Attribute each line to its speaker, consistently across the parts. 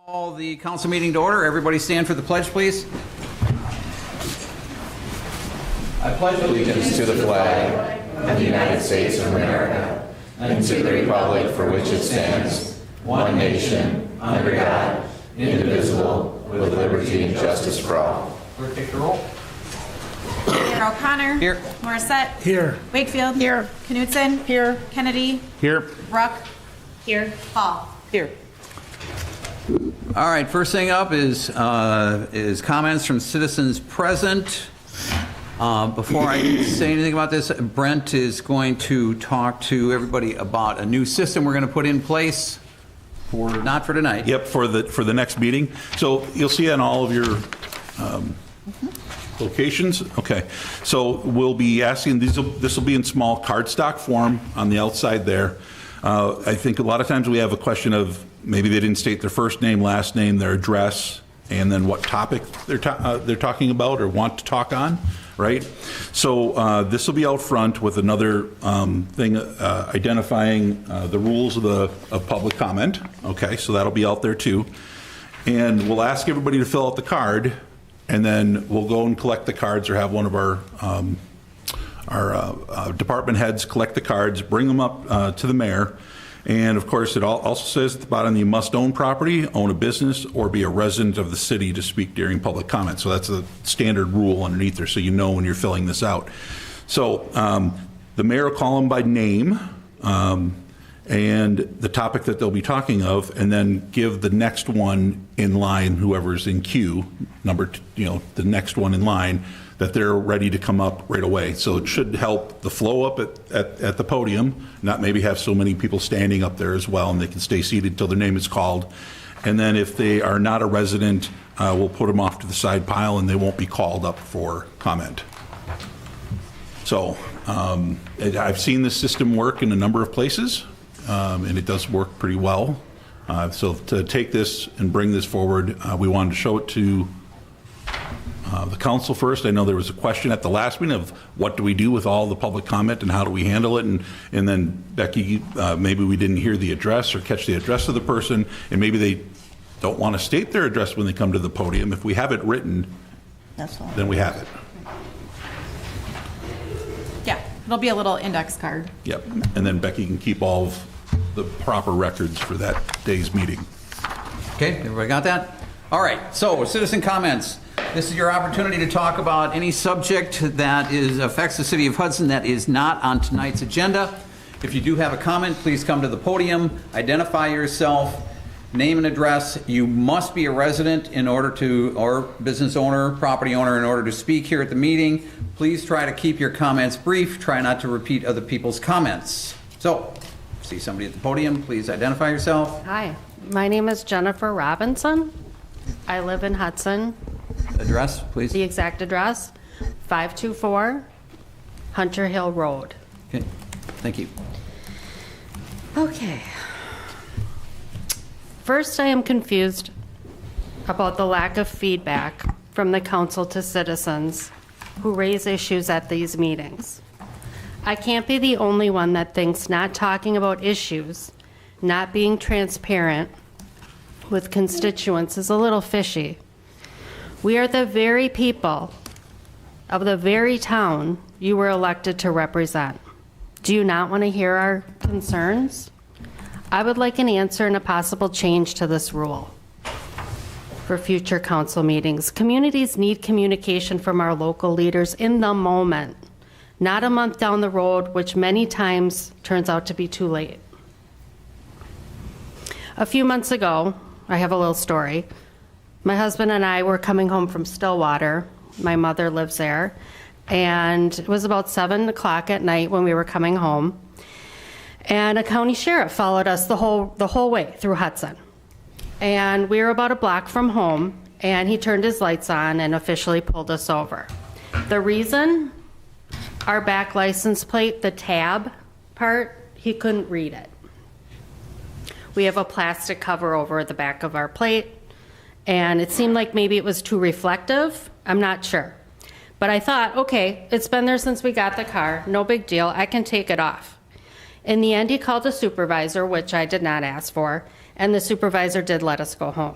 Speaker 1: Call the council meeting to order. Everybody stand for the pledge, please. I pledge
Speaker 2: allegiance to the flag of the United States of America and to the republic for which it stands, one nation, under God, indivisible, with liberty and justice for all.
Speaker 1: Clerk, take the roll.
Speaker 3: Mayor O'Connor.
Speaker 1: Here.
Speaker 3: Morissette.
Speaker 4: Here.
Speaker 3: Wakefield. Here. Knutson. Here. Kennedy.
Speaker 4: Here.
Speaker 3: Ruck. Here. Hall.
Speaker 4: Here.
Speaker 1: All right, first thing up is comments from citizens present. Before I say anything about this, Brent is going to talk to everybody about a new system we're going to put in place for, not for tonight.
Speaker 5: Yep, for the next meeting. So you'll see on all of your locations. Okay, so we'll be asking, this will be in small cardstock form on the outside there. I think a lot of times we have a question of maybe they didn't state their first name, last name, their address, and then what topic they're talking about or want to talk on, right? So this will be out front with another thing identifying the rules of public comment. Okay, so that'll be out there too. And we'll ask everybody to fill out the card, and then we'll go and collect the cards or have one of our department heads collect the cards, bring them up to the mayor. And of course, it also says at the bottom, you must own property, own a business, or be a resident of the city to speak during public comment. So that's a standard rule underneath there, so you know when you're filling this out. So the mayor will call them by name and the topic that they'll be talking of, and then give the next one in line, whoever's in queue, the next one in line, that they're ready to come up right away. So it should help the flow up at the podium, not maybe have so many people standing up there as well, and they can stay seated until their name is called. And then if they are not a resident, we'll put them off to the side pile and they won't be called up for comment. So I've seen this system work in a number of places, and it does work pretty well. So to take this and bring this forward, we wanted to show it to the council first. I know there was a question at the last meeting of what do we do with all the public comment and how do we handle it, and then Becky, maybe we didn't hear the address or catch the address of the person, and maybe they don't want to state their address when they come to the podium. If we have it written, then we have it.
Speaker 3: Yeah, it'll be a little index card.
Speaker 5: Yep, and then Becky can keep all of the proper records for that day's meeting.
Speaker 1: Okay, everybody got that? All right, so citizen comments. This is your opportunity to talk about any subject that affects the city of Hudson that is not on tonight's agenda. If you do have a comment, please come to the podium, identify yourself, name and address. You must be a resident in order to, or business owner, property owner, in order to speak here at the meeting. Please try to keep your comments brief. Try not to repeat other people's comments. So, see somebody at the podium, please identify yourself.
Speaker 6: Hi, my name is Jennifer Robinson. I live in Hudson.
Speaker 1: Address, please.
Speaker 6: The exact address, 524 Hunter Hill Road.
Speaker 1: Okay, thank you.
Speaker 6: Okay. First, I am confused about the lack of feedback from the council to citizens who raise issues at these meetings. I can't be the only one that thinks not talking about issues, not being transparent with constituents is a little fishy. We are the very people of the very town you were elected to represent. Do you not want to hear our concerns? I would like an answer and a possible change to this rule for future council meetings. Communities need communication from our local leaders in the moment, not a month down the road, which many times turns out to be too late. A few months ago, I have a little story. My husband and I were coming home from Stillwater. My mother lives there. And it was about 7 o'clock at night when we were coming home. And a county sheriff followed us the whole way through Hudson. And we were about a block from home, and he turned his lights on and officially pulled us over. The reason? Our back license plate, the tab part, he couldn't read it. We have a plastic cover over the back of our plate, and it seemed like maybe it was too reflective. I'm not sure. But I thought, okay, it's been there since we got the car. No big deal. I can take it off. In the end, he called a supervisor, which I did not ask for, and the supervisor did let us go home.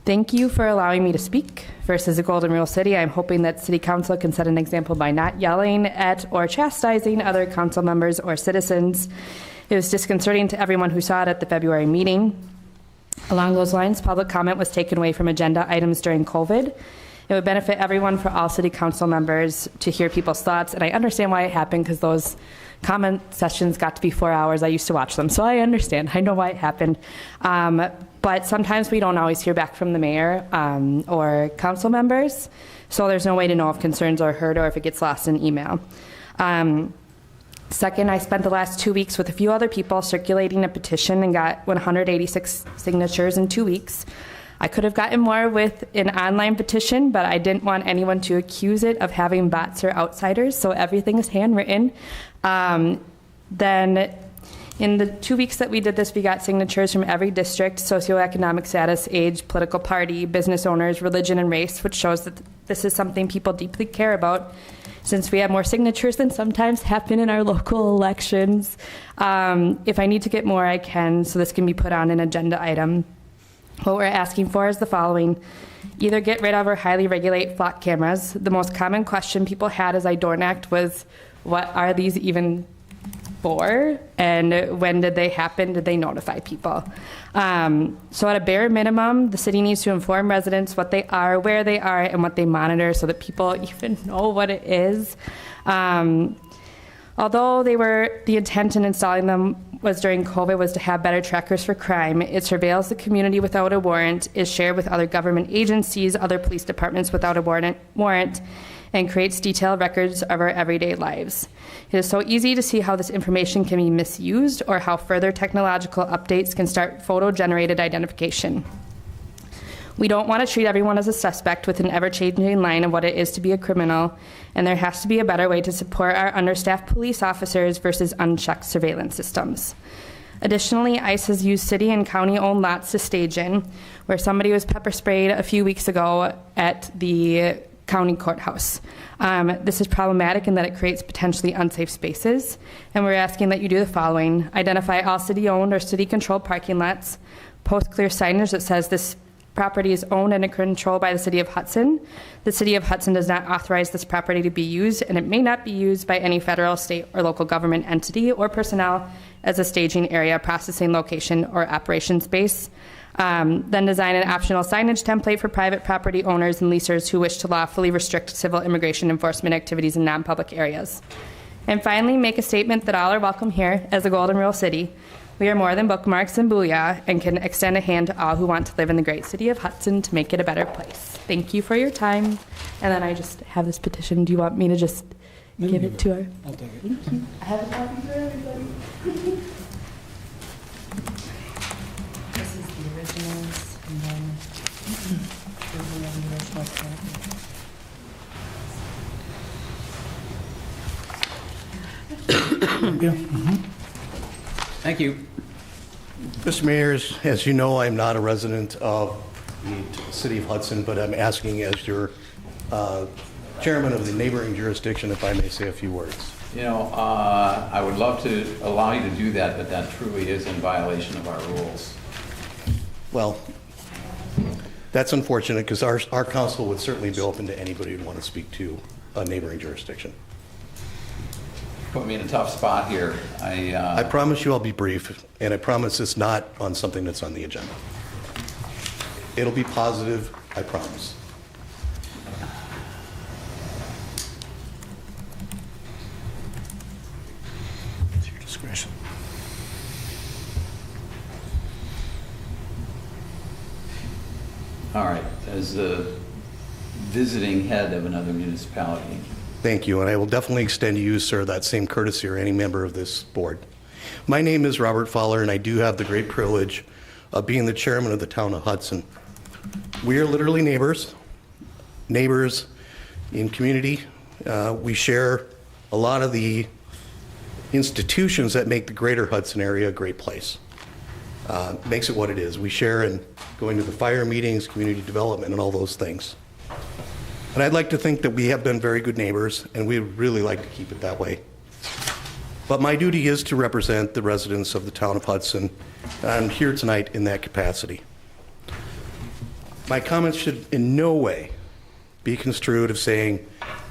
Speaker 4: Thank you for allowing me to speak. First, as a Golden Rule City, I'm hoping that City Council can set an example by not yelling at or chastising other council members or citizens. It was disconcerting to everyone who saw it at the February meeting. Along those lines, public comment was taken away from agenda items during COVID. It would benefit everyone for all City Council members to hear people's thoughts, and I understand why it happened because those comment sessions got to be 4 hours. I used to watch them, so I understand. I know why it happened. But sometimes we don't always hear back from the mayor or council members, so there's no way to know if concerns are heard or if it gets lost in email. Second, I spent the last 2 weeks with a few other people circulating a petition and got 186 signatures in 2 weeks. I could have gotten more with an online petition, but I didn't want anyone to accuse it of having bots or outsiders, so everything is handwritten. Then in the 2 weeks that we did this, we got signatures from every district, socioeconomic status, age, political party, business owners, religion, and race, which shows that this is something people deeply care about, since we have more signatures than sometimes happen in our local elections. If I need to get more, I can, so this can be put on an agenda item. What we're asking for is the following. Either get rid of or highly regulate flock cameras. The most common question people had as I door knocked was, what are these even for? And when did they happen? Did they notify people? So at a bare minimum, the city needs to inform residents what they are, where they are, and what they monitor so that people even know what it is. Although the intent in installing them was during COVID was to have better trackers for crime, it surveils the community without a warrant, is shared with other government agencies, other police departments without a warrant, and creates detailed records of our everyday lives. It is so easy to see how this information can be misused or how further technological updates can start photo-generated identification. We don't want to treat everyone as a suspect with an ever-changing line of what it is to be a criminal, and there has to be a better way to support our understaffed police officers versus unchecked surveillance systems. Additionally, ICE has used city and county-owned lots to stage in, where somebody was pepper sprayed a few weeks ago at the county courthouse. This is problematic in that it creates potentially unsafe spaces, and we're asking that you do the following. Identify all city-owned or city-controlled parking lots, post clear signage that says this property is owned and controlled by the City of Hudson. The City of Hudson does not authorize this property to be used, and it may not be used by any federal, state, or local government entity or personnel as a staging area, processing location, or operation space. Then design an optional signage template for private property owners and leasers who wish to lawfully restrict civil immigration enforcement activities in non-public areas. And finally, make a statement that all are welcome here as a Golden Rule City. We are more than bookmarks and booyah, and can extend a hand to all who want to live in the great city of Hudson to make it a better place. Thank you for your time. And then I just have this petition. Do you want me to just give it to her?
Speaker 7: I'll take it.
Speaker 4: Thank you. I have a copy for everybody. This is the originals, and then we have the original
Speaker 1: Thank you.
Speaker 7: Mr. Mayor, as you know, I'm not a resident of the city of Hudson, but I'm asking as your chairman of the neighboring jurisdiction if I may say a few words.
Speaker 1: You know, I would love to allow you to do that, but that truly is in violation of our rules.
Speaker 7: Well, that's unfortunate because our council would certainly be open to anybody who'd want to speak to a neighboring jurisdiction.
Speaker 1: Put me in a tough spot here.
Speaker 7: I promise you I'll be brief, and I promise it's not on something that's on the agenda. It'll be positive, I promise. It's your discretion.
Speaker 1: All right, as the visiting head of another municipality.
Speaker 7: Thank you, and I will definitely extend to you, sir, that same courtesy or any member of this board. My name is Robert Fowler, and I do have the great privilege of being the chairman of the town of Hudson. We are literally neighbors in community. We share a lot of the institutions that make the greater Hudson area a great place. Makes it what it is. We share in going to the fire meetings, community development, and all those things. And I'd like to think that we have been very good neighbors, and we would really like to keep it that way. But my duty is to represent the residents of the town of Hudson. I'm here tonight in that capacity. My comments should in no way be construed of saying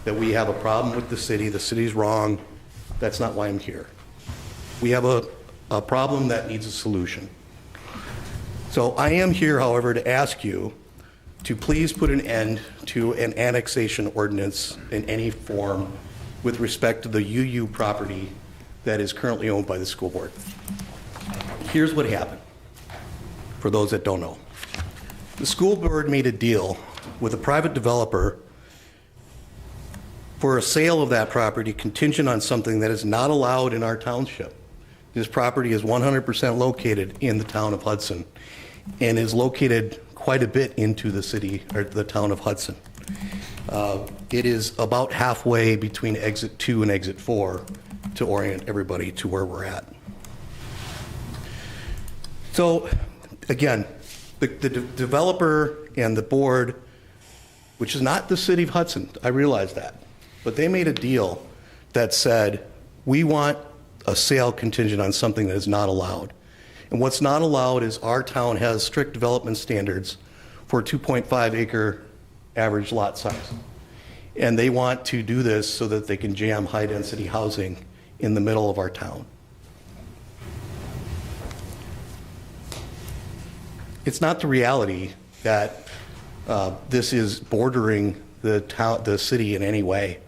Speaker 7: that we have a problem with the city's wrong. That's not why I'm here. We have a problem that needs a solution. So I am here, however, to ask you to please put an end to an annexation ordinance in any form with respect to the UU property that is currently owned by the school board. Here's what happened, for those that don't know. The school board made a deal with a private developer for a sale of that property contingent on something that is not allowed in our township. This property is 100% located in the town of Hudson and is located quite a bit into the city, or the town of Hudson. It is about halfway between exit 2 and exit 4 to orient everybody to where we're at. So, again, the developer and the board, which is not the city of Hudson, I realize that, but they made a deal that said, we want a sale contingent on something that is not allowed. And what's not allowed is our town has strict development standards for 2.5 acre average lot size. And they want to do this so that they can jam high density housing in the middle of our town. It's not the reality that this is bordering the city in any way.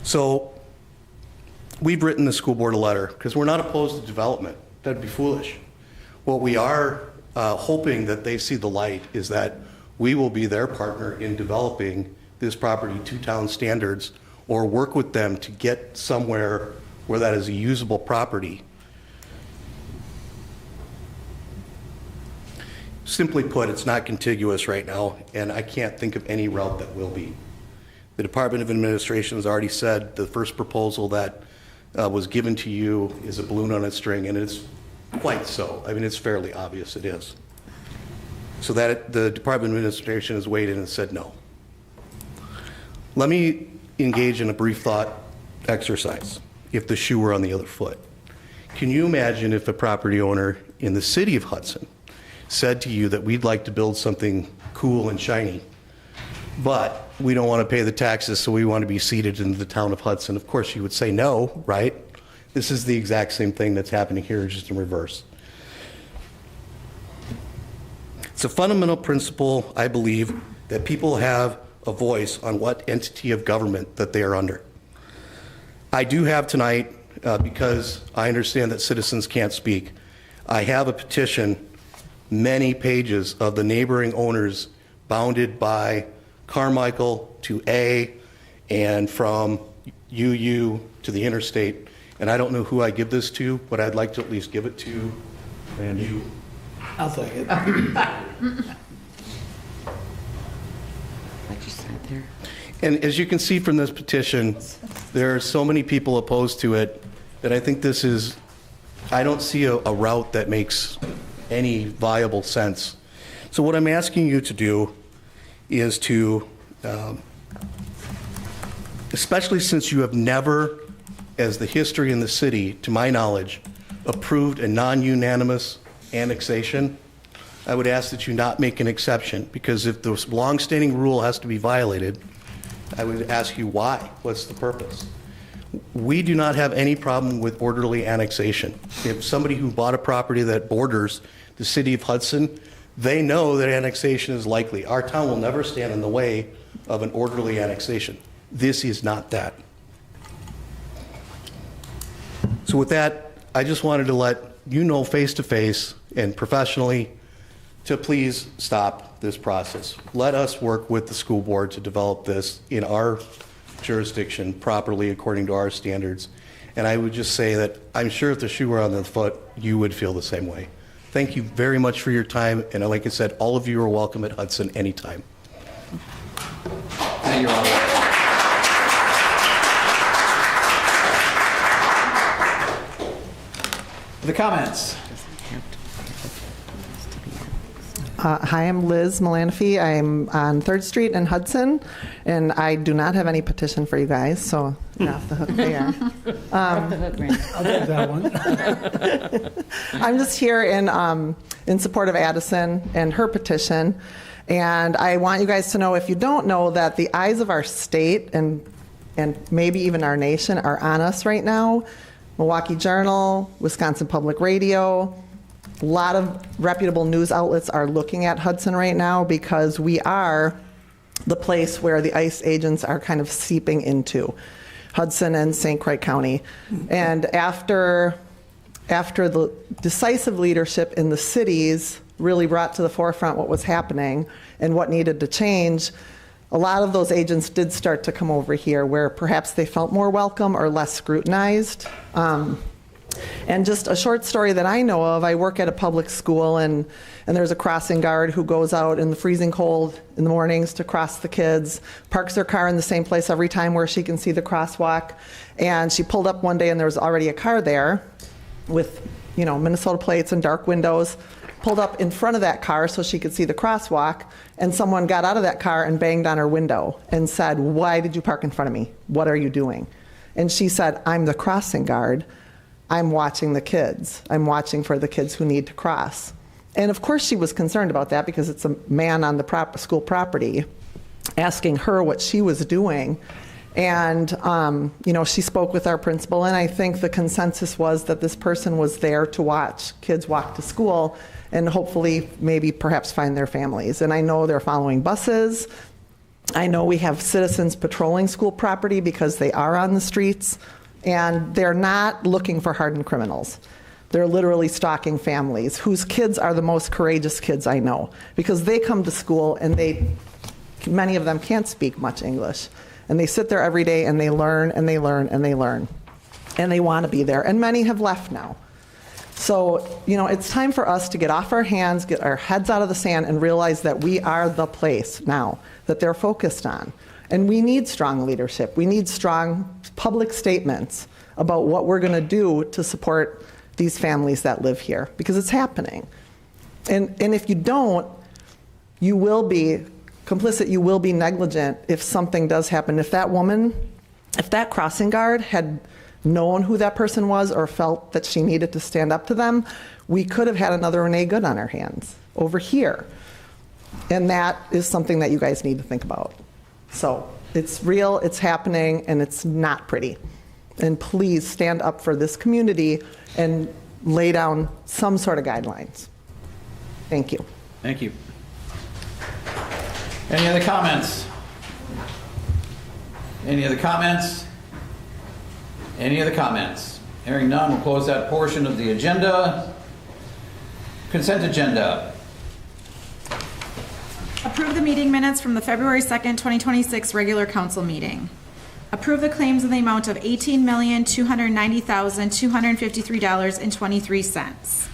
Speaker 7: So we've written the school board a letter because we're not opposed to development. That'd be foolish. What we are hoping that they see the light is that we will be their partner in developing this property to town standards, or work with them to get somewhere where that is a usable property. Simply put, it's not contiguous right now, and I can't think of any route that will be. The Department of Administration has already said the first proposal that was given to you is a balloon on a string, and it's quite so. I mean, it's fairly obvious it is. So that the Department of Administration has weighed in and said no. Let me engage in a brief thought exercise, if the shoe were on the other foot. Can you imagine if a property owner in the city of Hudson said to you that we'd like to build something cool and shiny, but we don't want to pay the taxes, so we want to be seated in the town of Hudson? Of course you would say no, right? This is the exact same thing that's happening here, just in reverse. It's a fundamental principle, I believe, that people have a voice on what entity of government that they are under. I do have tonight, because I understand that citizens can't speak, I have a petition, many pages of the neighboring owners bounded by Carmichael to A, and from UU to the interstate. And I don't know who I give this to, but I'd like to at least give it to you.
Speaker 8: I'll take it.
Speaker 7: And as you can see from this petition, there are so many people opposed to it that I think this is, I don't see a route that makes any viable sense. So what I'm asking you to do is to, especially since you have never, as the history in the city, to my knowledge, approved a non-unanimous annexation, I would ask that you not make an exception, because if the longstanding rule has to be violated, I would ask you why. What's the purpose? We do not have any problem with orderly annexation. If somebody who bought a property that borders the city of Hudson, they know that annexation is likely. Our town will never stand in the way of an orderly annexation. This is not that. So with that, I just wanted to let you know face to face and professionally to please stop this process. Let us work with the school board to develop this in our jurisdiction properly according to our standards. And I would just say that I'm sure if the shoe were on the foot, you would feel the same way. Thank you very much for your time. And like I said, all of you are welcome at Hudson anytime.
Speaker 1: Thank you, Robert. The comments.
Speaker 8: Hi, I'm Liz Melanophy. I'm on 3rd Street in Hudson, and I do not have any petition for you guys, so you're off the hook there.
Speaker 9: I'll take that one.
Speaker 8: I'm just here in support of Addison and her petition, and I want you guys to know, if you don't know, that the eyes of our state and maybe even our nation are on us right now. Milwaukee Journal, Wisconsin Public Radio, a lot of reputable news outlets are looking at Hudson right now because we are the place where the ICE agents are kind of seeping into, Hudson and St. Croix County. And after the decisive leadership in the cities really brought to the forefront what was happening and what needed to change, a lot of those agents did start to come over here where perhaps they felt more welcome or less scrutinized. And just a short story that I know of, I work at a public school, and there's a crossing guard who goes out in the freezing cold in the mornings to cross the kids, parks their car in the same place every time where she can see the crosswalk. And she pulled up one day and there was already a car there with, Minnesota plates and dark windows, pulled up in front of that car so she could see the crosswalk, and someone got out of that car and banged on her window and said, "Why did you park in front of me? What are you doing?" And she said, "I'm the crossing guard. I'm watching the kids. I'm watching for the kids who need to cross." And of course she was concerned about that because it's a man on the school property asking her what she was doing. And, she spoke with our principal, and I think the consensus was that this person was there to watch kids walk to school and hopefully maybe perhaps find their families. And I know they're following buses. I know we have citizens patrolling school property because they are on the streets. And they're not looking for hardened criminals. They're literally stalking families whose kids are the most courageous kids I know, because they come to school and many of them can't speak much English. And they sit there every day and they learn and they learn and they learn. And they want to be there. And many have left now. So, it's time for us to get off our hands, get our heads out of the sand, and realize that we are the place now that they're focused on. And we need strong leadership. We need strong public statements about what we're going to do to support these families that live here, because it's happening. And if you don't, you will be complicit, you will be negligent if something does happen. If that crossing guard had known who that person was or felt that she needed to stand up to them, we could have had another Renee Good on our hands over here. And that is something that you guys need to think about. So it's real, it's happening, and it's not pretty. And please stand up for this community and lay down some sort of guidelines. Thank you.
Speaker 1: Thank you. Any other comments? Any other comments? Any other comments? Hearing none, we'll close that portion of the agenda. Consent agenda.
Speaker 3: Approve the meeting minutes from the February 2nd, 2026 regular council meeting. Approve the claims in the amount of $18,290,253.23.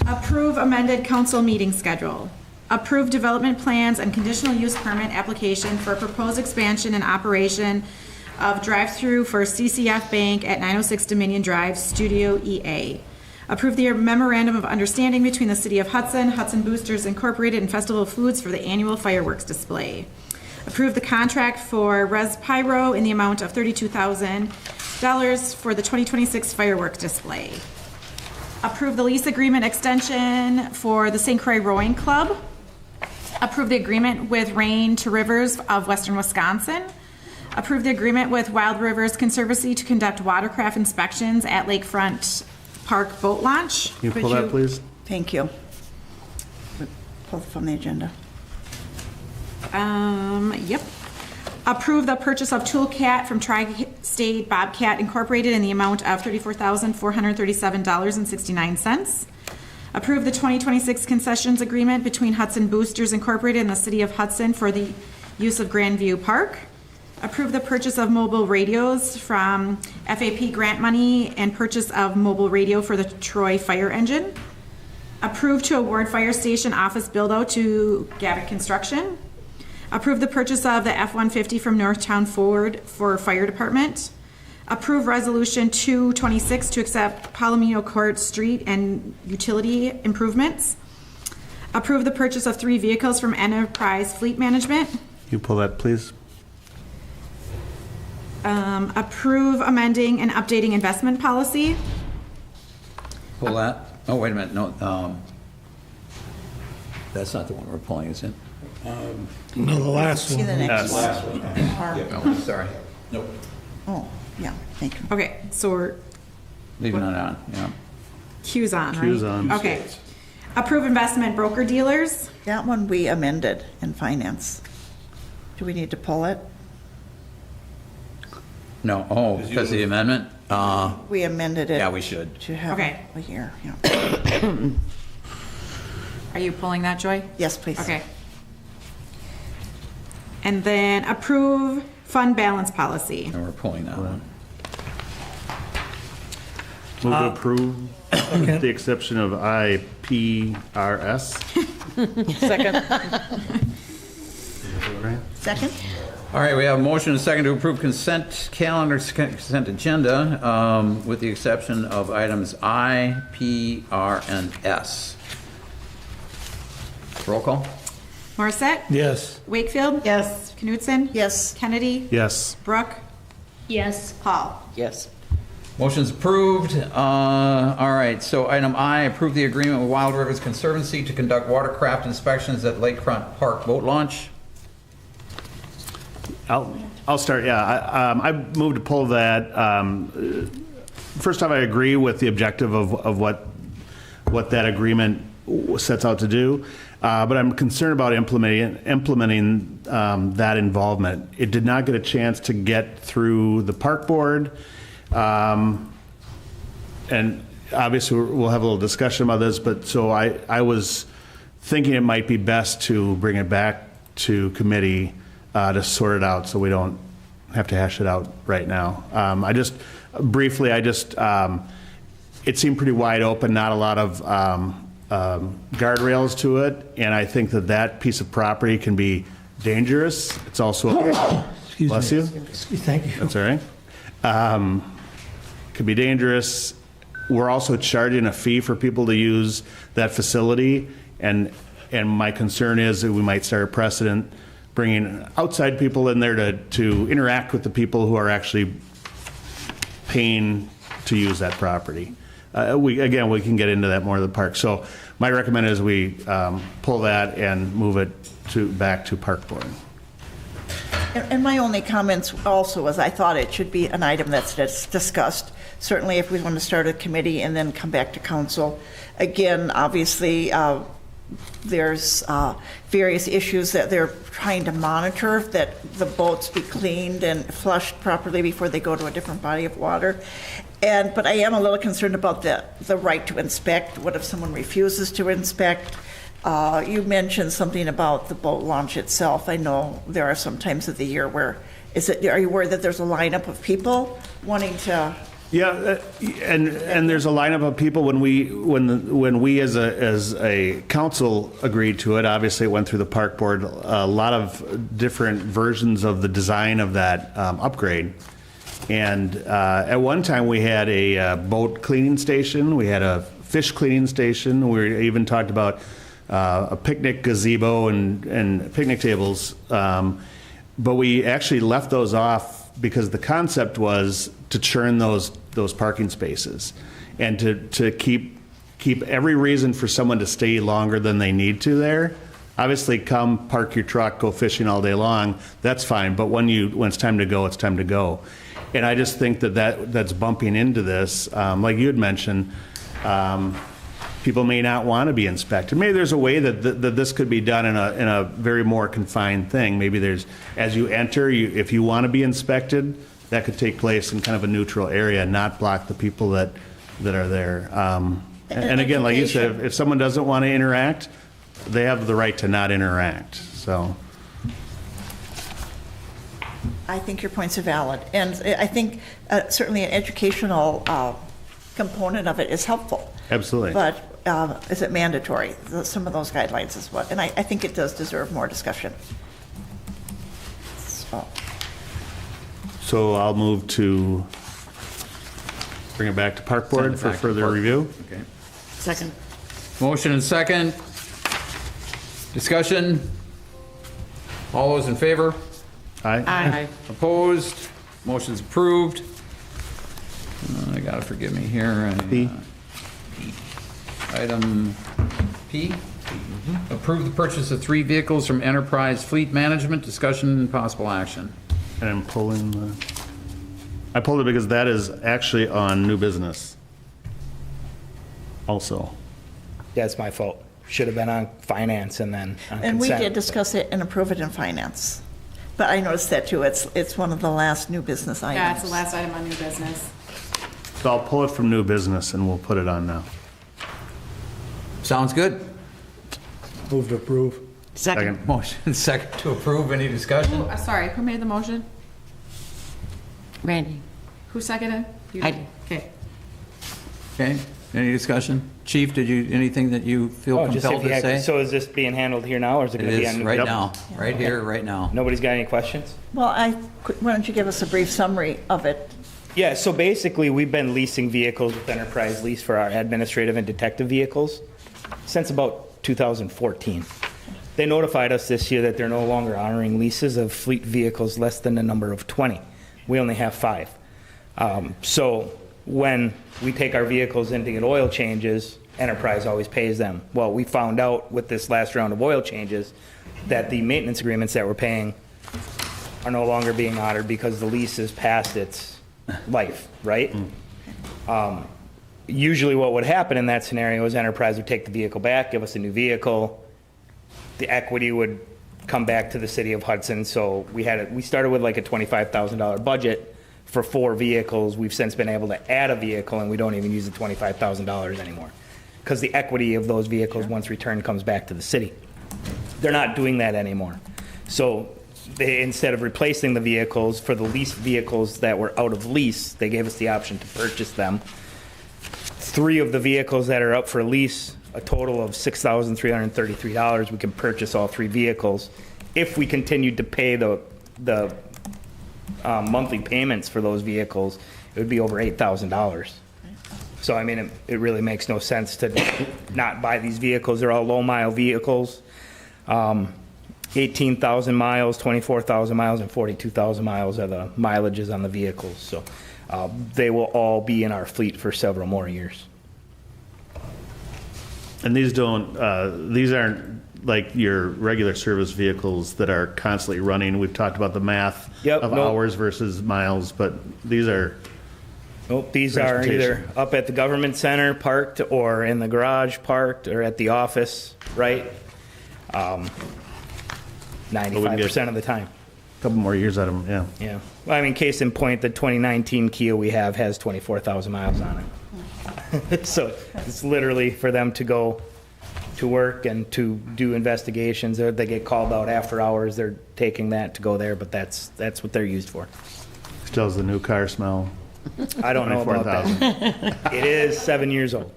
Speaker 3: Approve amended council meeting schedule. Approve development plans and conditional use permit application for a proposed expansion and operation of drive-through for CCF Bank at 906 Dominion Drive, Studio EA. Approve the memorandum of understanding between the City of Hudson, Hudson Boosters Incorporated, and Festival Foods for the annual fireworks display. Approve the contract for Res Pyro in the amount of $32,000 for the 2026 fireworks display. Approve the lease agreement extension for the St. Croix Rowing Club. Approve the agreement with Rain to Rivers of Western Wisconsin. Approve the agreement with Wild Rivers Conservancy to conduct watercraft inspections at Lakefront Park Boat Launch.
Speaker 7: Can you pull that, please?
Speaker 10: Thank you. Pull from the agenda.
Speaker 3: Yep. Approve the purchase of Toolcat from Tri-State Bobcat Incorporated in the amount of $34,437.69. Approve the 2026 concessions agreement between Hudson Boosters Incorporated and the City of Hudson for the use of Grandview Park. Approve the purchase of mobile radios from FAP grant money and purchase of mobile radio for the Troy fire engine. Approve to award fire station office build-out to Gavitt Construction. Approve the purchase of the F-150 from Northtown Ford for fire department. Approve resolution 226 to accept Palomino Court Street and utility improvements. Approve the purchase of 3 vehicles from Enterprise Fleet Management.
Speaker 11: You pull that, please.
Speaker 3: Approve amending and updating investment policy.
Speaker 1: Pull that. Oh, wait a minute, no, that's not the one we're pulling, is it?
Speaker 9: No, the last
Speaker 10: See
Speaker 9: one.
Speaker 10: the next
Speaker 11: Yes.
Speaker 10: one.
Speaker 1: Oh, sorry.
Speaker 5: Nope.
Speaker 10: Oh, yeah, thank you.
Speaker 3: Okay, so we're
Speaker 1: Leaving it on, yeah.
Speaker 3: Q's on, right?
Speaker 11: Q's on.
Speaker 3: Okay. Approve investment broker dealers.
Speaker 10: That one we amended in finance. Do we need to pull it?
Speaker 1: No, oh, because of the amendment?
Speaker 10: We amended it.
Speaker 1: Yeah, we should.
Speaker 10: To have
Speaker 3: Okay.
Speaker 10: a year, yeah.
Speaker 3: Are you pulling that, Joy?
Speaker 10: Yes, please.
Speaker 3: Okay. And then approve fund balance policy.
Speaker 1: And we're pulling that one.
Speaker 11: Move to approve the exception of IPRS.
Speaker 8: Second.
Speaker 10: Second?
Speaker 1: All right, we have a motion and a second to approve consent consent agenda, with the exception of items I, P, R, and S. Roll call?
Speaker 3: Morissette?
Speaker 9: Yes.
Speaker 3: Wakefield? Yes. Knutson?
Speaker 10: Yes.
Speaker 3: Kennedy?
Speaker 11: Yes.
Speaker 3: Brooke?
Speaker 6: Yes.
Speaker 3: Paul?
Speaker 8: Yes.
Speaker 1: Motion's approved. All right, so item I, approve the agreement with Wild Rivers Conservancy to conduct watercraft inspections at Lakefront Park boat launch.
Speaker 11: I'll start, yeah. I moved to pull that. First off, I agree with the objective of what that agreement sets out to do, but I'm concerned about implementing that involvement. It did not get a chance to get through the park board, and obviously we'll have a little discussion about this, but so I was thinking it might be best to bring it back to committee to sort it out so we don't have to hash it out right now. It seemed pretty wide open, not a lot of guardrails to it, and I think that piece of property can be dangerous. It's also, bless you.
Speaker 9: Thank you.
Speaker 11: That's all right. Could be dangerous. We're also charging a fee for people to use that facility, and my concern is that we might start a precedent bringing outside people in there to interact with the people who are actually paying to use that property. We can get into that more in the park. So my recommendation is we pull that and move it back to park board.
Speaker 10: And my only comments also is I thought it should be an item that's discussed. Certainly if we want to start a committee and then come back to council. Again, obviously, there's various issues that they're trying to monitor, that the boats be cleaned and flushed properly before they go to a different body of water. But I am a little concerned about the right to inspect. What if someone refuses to inspect? You mentioned something about the boat launch itself. I know there are some times of the year where, are you worried that there's a lineup of people wanting to?
Speaker 11: Yeah, and there's a lineup of people when we as a council agreed to it. Obviously, it went through the park board. A lot of different versions of the design of that upgrade. And at one time, we had a boat cleaning station. We had a fish cleaning station. We even talked about a picnic gazebo and picnic tables. But we actually left those off because the concept was to churn those parking spaces and to keep every reason for someone to stay longer than they need to there. Obviously, come park your truck, go fishing all day long, that's fine. But when it's time to go, it's time to go. And I just think that's bumping into this. Like you had mentioned, people may not want to be inspected. Maybe there's a way that this could be done in a very more confined thing. Maybe there's, as you enter, if you want to be inspected, that could take place in kind of a neutral area, not block the people that are there. And again, like you said, if someone doesn't want to interact, they have the right to not interact. So
Speaker 10: I think your points are valid. And I think certainly an educational component of it is helpful.
Speaker 11: Absolutely.
Speaker 10: But is it mandatory? Some of those guidelines is what, and I think it does deserve more discussion.
Speaker 11: So I'll move to bring it back to park board for further review.
Speaker 1: Okay.
Speaker 8: Second.
Speaker 1: Motion and second. Discussion? All those in favor?
Speaker 11: Aye.
Speaker 1: Opposed? Motion's approved. I gotta forgive me here.
Speaker 11: P.
Speaker 1: Item P. Approve the purchase of 3 vehicles from Enterprise Fleet Management. Discussion and possible action.
Speaker 11: And I'm pulling I pulled it because that is actually on new business. Also.
Speaker 12: Yeah, it's my fault. Should have been on finance and then on
Speaker 10: And we
Speaker 12: consent.
Speaker 10: did discuss it and approve it in finance. But I noticed that too. It's one of the last new business items.
Speaker 3: Yeah, it's the last item on new business.
Speaker 11: So I'll pull it from new business and we'll put it on now.
Speaker 1: Sounds good.
Speaker 9: Move to approve.
Speaker 11: Second.
Speaker 1: Motion second to approve. Any discussion?
Speaker 3: Sorry, who made the motion?
Speaker 13: Randy.
Speaker 3: Who seconded? You
Speaker 13: I
Speaker 3: did. Okay.
Speaker 1: Okay, any discussion? Chief, anything that you feel
Speaker 12: Oh, just
Speaker 1: compelled
Speaker 12: if you
Speaker 1: to say?
Speaker 12: had, so is this being handled here now, or is it
Speaker 1: It
Speaker 12: going to be
Speaker 1: is
Speaker 12: on?
Speaker 1: right
Speaker 11: Yep.
Speaker 1: now, right here, right now.
Speaker 12: Nobody's got any questions?
Speaker 10: Well, why don't you give us a brief summary of it?
Speaker 12: Yeah, so basically, we've been leasing vehicles with Enterprise Lease for our administrative and detective vehicles since about 2014. They notified us this year that they're no longer honoring leases of fleet vehicles less than the number of 20. We only have 5. So when we take our vehicles in to get oil changes, Enterprise always pays them. Well, we found out with this last round of oil changes that the maintenance agreements that we're paying are no longer being honored because the lease is past its life, right? Usually what would happen in that scenario is Enterprise would take the vehicle back, give us a new vehicle. The equity would come back to the city of Hudson. So we started with like a $25,000 budget for 4 vehicles. We've since been able to add a vehicle and we don't even use the $25,000 anymore because the equity of those vehicles once returned comes back to the city. They're not doing that anymore. So they, instead of replacing the vehicles for the leased vehicles that were out of lease, they gave us the option to purchase them. 3 of the vehicles that are up for lease, a total of $6,333. We can purchase all 3 vehicles. If we continued to pay the monthly payments for those vehicles, it would be over $8,000. So, I mean, it really makes no sense to not buy these vehicles. They're all low-mile vehicles, 18,000 miles, 24,000 miles, and 42,000 miles are the mileages on the vehicles. So they will all be in our fleet for several more years.
Speaker 11: And these aren't like your regular service vehicles that are constantly running. We've talked about the math of hours versus miles, but these are.
Speaker 12: Nope, these are either up at the government center parked or in the garage parked or at the office, right? 95% of the time.
Speaker 11: A couple more years out of them, yeah.
Speaker 12: Yeah. Well, I mean, case in point, the 2019 Kia we have has 24,000 miles on it. So it's literally for them to go to work and to do investigations. They get called out after hours. They're taking that to go there, but that's what they're used for.
Speaker 11: Still has the new car smell.
Speaker 12: I don't know about that. It is 7 years old.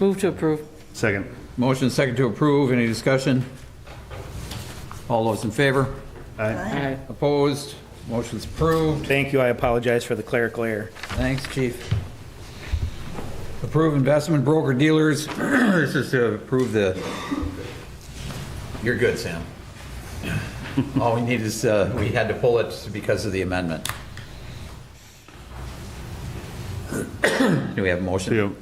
Speaker 13: Move to approve.
Speaker 11: Second.
Speaker 1: Motion second to approve. Any discussion? All those in favor?
Speaker 13: Aye.
Speaker 1: Opposed? Motion's approved.
Speaker 12: Thank you. I apologize for the clerical error.
Speaker 1: Thanks, Chief. Approve investment broker dealers. This is to approve the. You're good, Sam. All we need is, we had to pull it because of the amendment. Do we have a motion?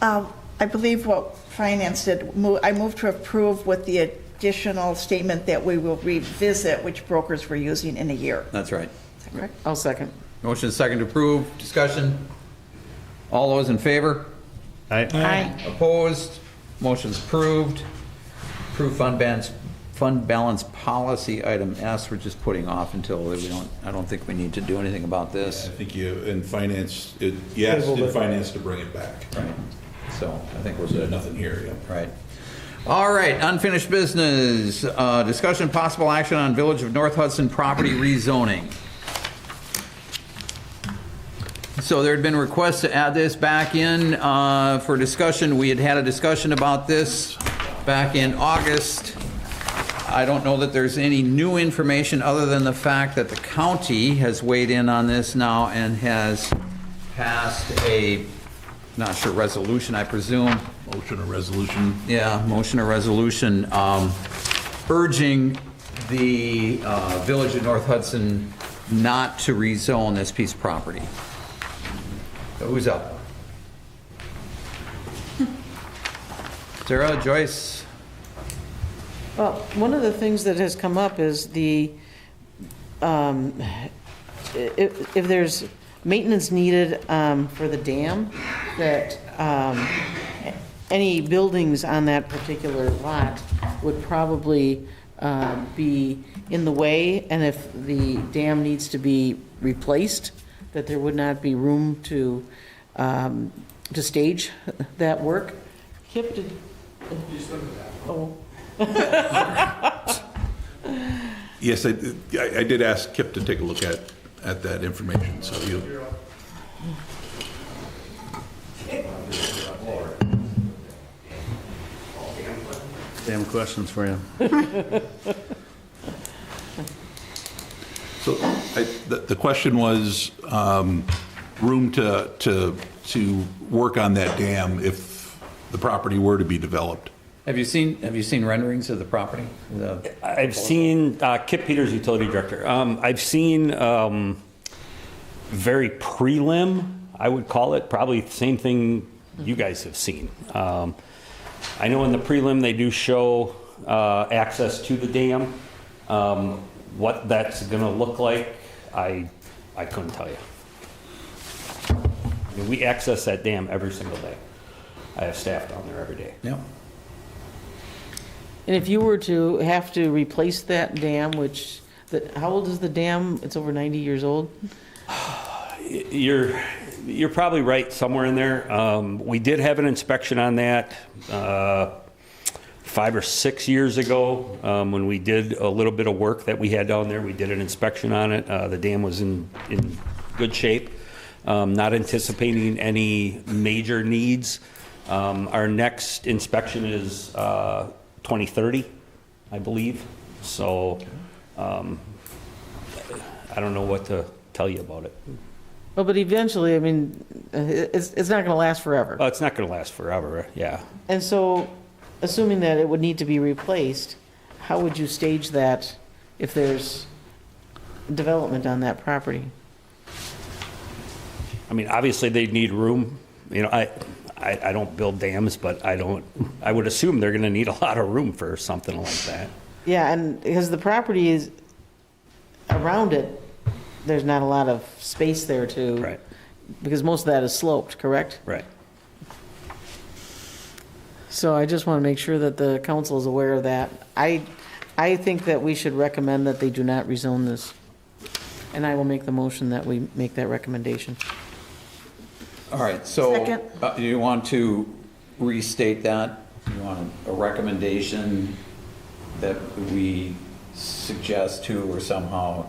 Speaker 10: I believe what finance did, I moved to approve with the additional statement that we will revisit which brokers we're using in a year.
Speaker 1: That's right.
Speaker 10: Is that correct?
Speaker 13: I'll second.
Speaker 1: Motion second to approve. Discussion? All those in favor?
Speaker 11: Aye.
Speaker 13: Aye.
Speaker 1: Opposed? Motion's approved. Approve fund balance policy item S, we're just putting off until I don't think we need to do anything about this.
Speaker 5: I think you asked in finance to bring it back.
Speaker 1: Right. So I think we're
Speaker 5: So
Speaker 1: good.
Speaker 5: nothing here, yeah.
Speaker 1: Right. All right, unfinished business. Discussion possible action on Village of North Hudson property rezoning. So there had been requests to add this back in for discussion. We had a discussion about this back in August. I don't know that there's any new information other than the fact that the county has weighed in on this now and has passed a not sure, resolution, I presume.
Speaker 5: Motion or resolution?
Speaker 1: Yeah, motion or resolution urging the Village of North Hudson not to rezone this piece of property. So who's up? Sarah, Joyce?
Speaker 13: Well, one of the things that has come up is if there's maintenance needed for the dam, that any buildings on that particular lot would probably be in the way, and if the dam needs to be replaced, that there would not be room to stage that work. Kip, did... Oh.
Speaker 5: Yes, I did ask Kip to take a look at that information, so you...
Speaker 11: Damn questions for you.
Speaker 5: So the question was room to work on that dam if the property were to be developed.
Speaker 1: Have you seen renderings of the property?
Speaker 14: I've seen Kip Peters, utility director. I've seen very prelim, I would call it, probably the same thing you guys have seen. I know in the prelim they do show access to the dam. What that's going to look like, I couldn't tell you. I mean, we access that dam every single day. I have staff down there every day.
Speaker 1: Yep.
Speaker 13: And if you were to have to replace that dam, how old is the dam? It's over 90 years old?
Speaker 14: You're probably right somewhere in there. We did have an inspection on that 5 or 6 years ago when we did a little bit of work that we had down there. We did an inspection on it. The dam was in good shape. Not anticipating any major needs. Our next inspection is 2030, I believe. So I don't know what to tell you about it.
Speaker 13: Well, but eventually, I mean, it's not going to last forever.
Speaker 14: It's not going to last forever, yeah.
Speaker 13: And so, assuming that it would need to be replaced, how would you stage that if there's development on that property?
Speaker 14: I mean, obviously they'd need room. You know, I don't build dams, but I would assume they're going to need a lot of room for something like that.
Speaker 13: Yeah, and because the property is around it, there's not a lot of space there to.
Speaker 14: Right.
Speaker 13: Because most of that is sloped, correct?
Speaker 14: Right.
Speaker 13: So I just want to make sure that the council is aware of that. I think that we should recommend that they do not rezone this. And I will make the motion that we make that recommendation.
Speaker 1: All right, so
Speaker 10: Second.
Speaker 1: You want to restate that? You want a recommendation that we suggest to or somehow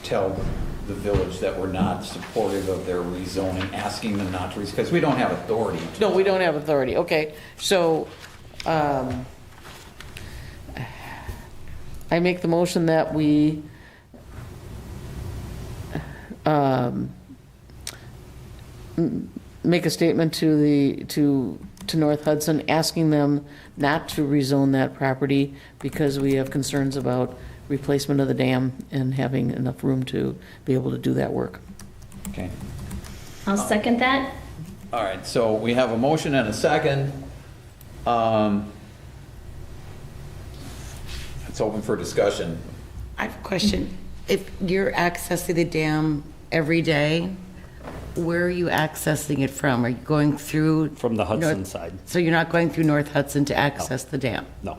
Speaker 1: tell the village that we're not supportive of their rezoning, asking them not to rezone, because we don't have authority.
Speaker 13: No, we don't have authority. Okay, so I make the motion that we make a statement to North Hudson, asking them not to rezone that property because we have concerns about replacement of the dam and having enough room to be able to do that work.
Speaker 1: Okay.
Speaker 15: I'll second that.
Speaker 1: All right, so we have a motion and a second. It's open for discussion.
Speaker 16: I have a question. If you're accessing the dam every day, where are you accessing it from? Are you going through?
Speaker 14: From the Hudson side.
Speaker 16: So you're not going through North Hudson to access the dam?
Speaker 14: No.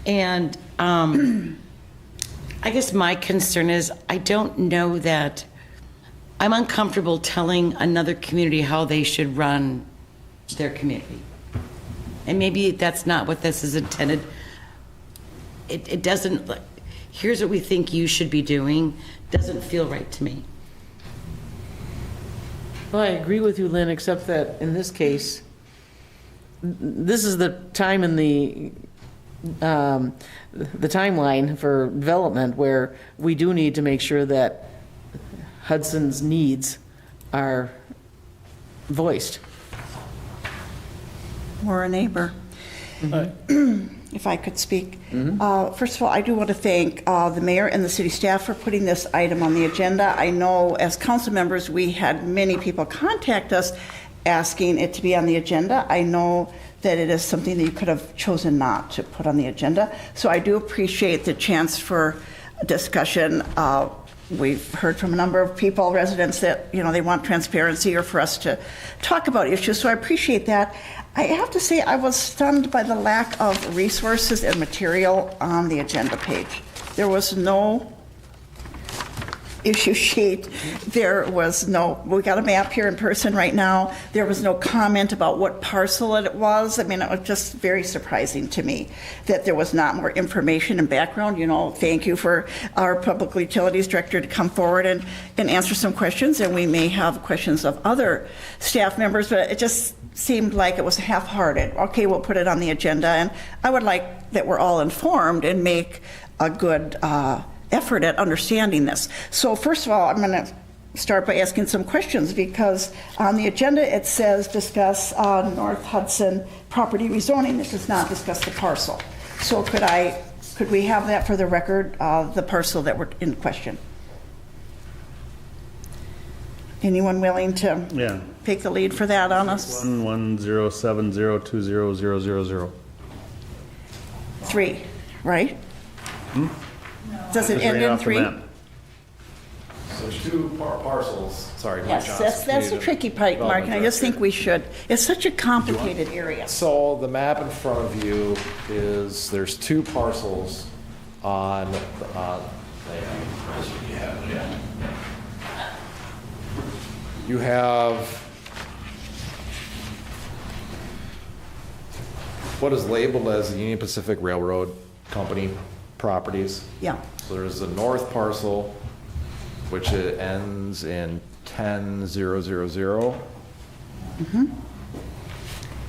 Speaker 16: And I guess my concern is I don't know that I'm uncomfortable telling another community how they should run their community. And maybe that's not what this is intended. It doesn't, here's what we think you should be doing, doesn't feel right to me.
Speaker 13: Well, I agree with you, Lynn, except that in this case, this is the time in the timeline for development where we do need to make sure that Hudson's needs are voiced.
Speaker 10: Or a neighbor. If I could speak. First of all, I do want to thank the mayor and the city staff for putting this item on the agenda. I know as council members, we had many people contact us asking it to be on the agenda. I know that it is something that you could have chosen not to put on the agenda. So I do appreciate the chance for discussion. We've heard from a number of people, residents, that they want transparency or for us to talk about issues. So I appreciate that. I have to say I was stunned by the lack of resources and material on the agenda page. There was no issue sheet. There was no, we got a map here in person right now. There was no comment about what parcel it was. I mean, it was just very surprising to me that there was not more information and background. Thank you for our Public Utilities Director to come forward and answer some questions, and we may have questions of other staff members, but it just seemed like it was half-hearted. Okay, we'll put it on the agenda, and I would like that we're all informed and make a good effort at understanding this. So first of all, I'm going to start by asking some questions, because on the agenda it says discuss North Hudson property rezoning. This does not discuss the parcel. So could we have that for the record, the parcel that we're in question? Anyone willing to take the lead for that on us?
Speaker 11: 11070200000.
Speaker 10: 3, right? Does it
Speaker 11: Just
Speaker 10: end
Speaker 11: read
Speaker 10: in
Speaker 11: off the
Speaker 10: 3?
Speaker 11: map.
Speaker 2: So 2 parcels, sorry.
Speaker 10: Yes, that's the tricky part, Mark, and I just think we should. It's such a complicated area.
Speaker 2: So the map in front of you there's 2 parcels on, you have what is labeled as the Union Pacific Railroad Company properties.
Speaker 10: Yeah.
Speaker 2: So there's the north parcel, which it ends in 10000.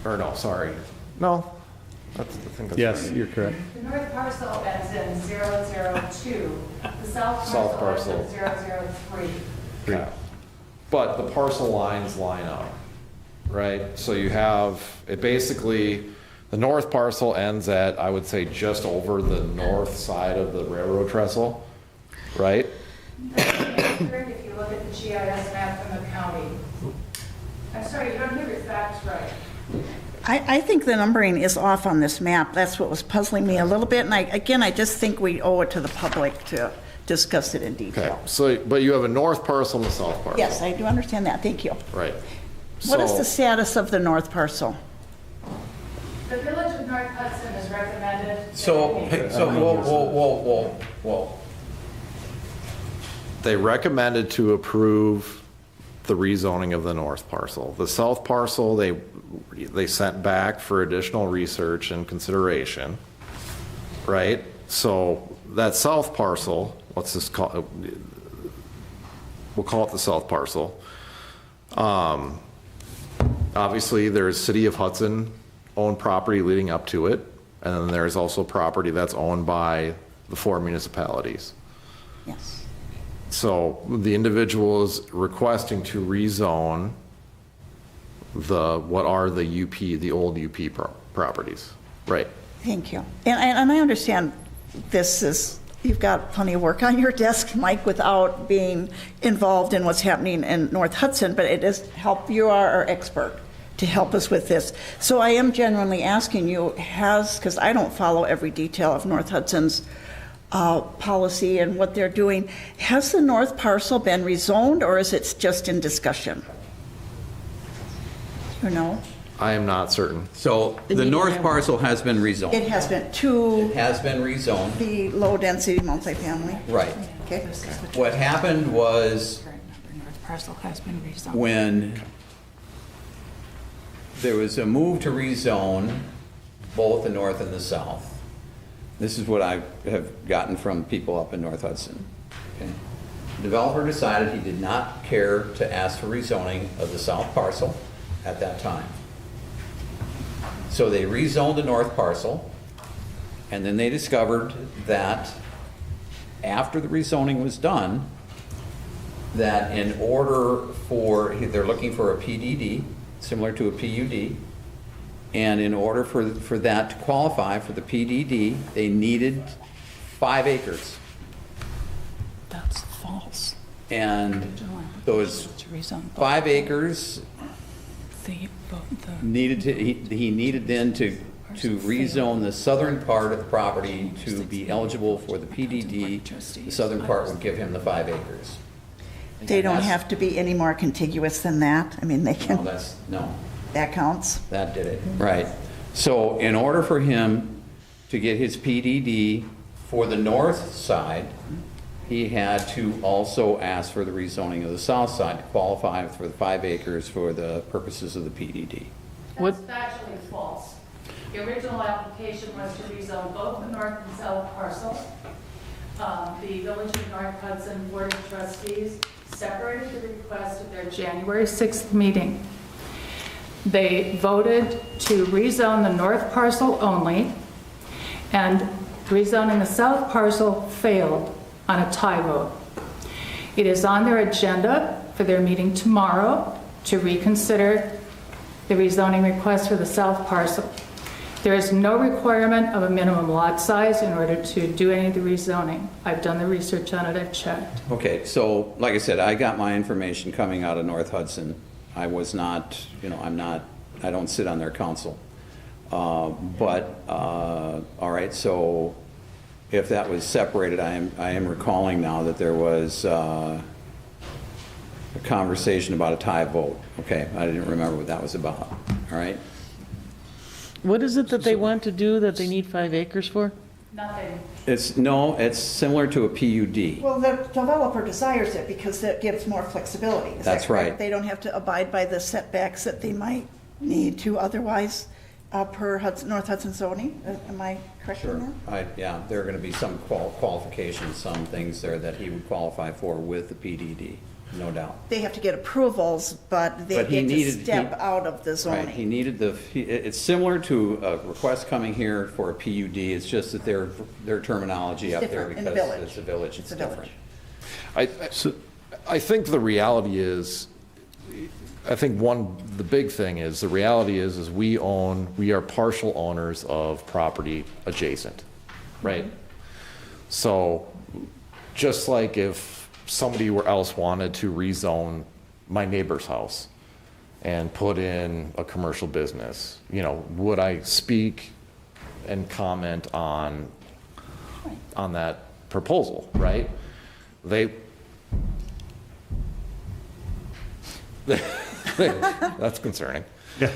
Speaker 2: Or no, sorry. No. I think that's
Speaker 11: Yes,
Speaker 2: right.
Speaker 11: you're correct.
Speaker 17: The north parcel ends in 002. The south parcel ends in 003.
Speaker 2: Yeah. But the parcel lines line up, right? So you have, it basically, the north parcel ends at, I would say, just over the north side of the railroad trestle, right?
Speaker 17: If you look at the GIS map from the county. I'm sorry, you don't have your facts right.
Speaker 10: I think the numbering is off on this map. That's what was puzzling me a little bit. And I just think we owe it to the public to discuss it in detail.
Speaker 2: Okay, so, but you have a north parcel and a south parcel.
Speaker 10: Yes, I do understand that. Thank you.
Speaker 2: Right.
Speaker 10: What is
Speaker 2: So-
Speaker 10: the status of the north parcel?
Speaker 17: The village of North Hudson is recommended.
Speaker 1: Whoa.
Speaker 2: They recommended to approve the rezoning of the north parcel. The south parcel, they sent back for additional research and consideration, right? So that south parcel, let's just call it, we'll call it the south parcel. Obviously, there's City of Hudson owned property leading up to it, and then there's also property that's owned by the 4 municipalities.
Speaker 10: Yes.
Speaker 2: So the individual is requesting to rezone what are the UP, the old UP properties, right?
Speaker 10: Thank you. And I understand this is, you've got plenty of work on your desk, Mike, without being involved in what's happening in North Hudson, but it is help, you are our expert to help us with this. So I am genuinely asking you, because I don't follow every detail of North Hudson's policy and what they're doing, has the north parcel been rezoned, or is it just in discussion? You know?
Speaker 2: I am not certain.
Speaker 1: So the north parcel has been rezoned.
Speaker 10: It has been to
Speaker 1: It has been rezoned.
Speaker 10: the low-density multifamily.
Speaker 1: Right.
Speaker 10: Okay.
Speaker 1: What happened was
Speaker 3: North parcel has been rezoned.
Speaker 1: when there was a move to rezone both the north and the south. This is what I have gotten from people up in North Hudson. Okay. The developer decided he did not care to ask for rezoning of the south parcel at that time. So they rezoned the north parcel, and then they discovered that after the rezoning was done, that in order for, they're looking for a PDD, similar to a PUD, and in order for that to qualify for the PDD, they needed 5 acres.
Speaker 18: That's false.
Speaker 1: And those 5 acres needed to, he needed then to rezone the southern part of the property to be eligible for the PDD. The southern part would give him the 5 acres.
Speaker 10: They don't have to be any more contiguous than that? I mean, they can,
Speaker 1: No.
Speaker 10: that counts?
Speaker 1: That did it, right. So in order for him to get his PDD for the north side, he had to also ask for the rezoning of the south side to qualify for the 5 acres for the purposes of the PDD.
Speaker 17: That's factually false. The original application was to rezone both the north and south parcel. The Village of North Hudson Board of Trustees separated the request at their January 6th meeting. They voted to rezone the north parcel only, and rezoning the south parcel failed on a tie vote. It is on their agenda for their meeting tomorrow to reconsider the rezoning request for the south parcel. There is no requirement of a minimum lot size in order to do any of the rezoning. I've done the research on it, I've checked.
Speaker 1: Okay, so like I said, I got my information coming out of North Hudson. I was not, I don't sit on their council. All right, so if that was separated, I am recalling now that there was a conversation about a tie vote. Okay, I didn't remember what that was about. All right.
Speaker 13: What is it that they want to do that they need 5 acres for?
Speaker 17: Nothing.
Speaker 1: It's similar to a PUD.
Speaker 10: Well, the developer desires it because it gives more flexibility. Is that
Speaker 1: That's
Speaker 10: correct?
Speaker 1: right.
Speaker 10: They don't have to abide by the setbacks that they might need to otherwise per North Hudson zoning. Am I correct on that?
Speaker 1: Yeah, there are going to be some qualifications, some things there that he would qualify for with the PDD, no doubt.
Speaker 10: They have to get approvals, but they get to step out of the zoning.
Speaker 1: Right, he needed it's similar to a request coming here for a PUD, it's just that their terminology up there,
Speaker 10: different in the
Speaker 1: because
Speaker 10: village.
Speaker 1: it's a village, it's different.
Speaker 2: I think the reality is, I think the big thing is, the reality is we are partial owners of property adjacent, right? So just like if somebody else wanted to rezone my neighbor's house and put in a commercial business, would I speak and comment on that proposal, right? That's concerning. Yeah.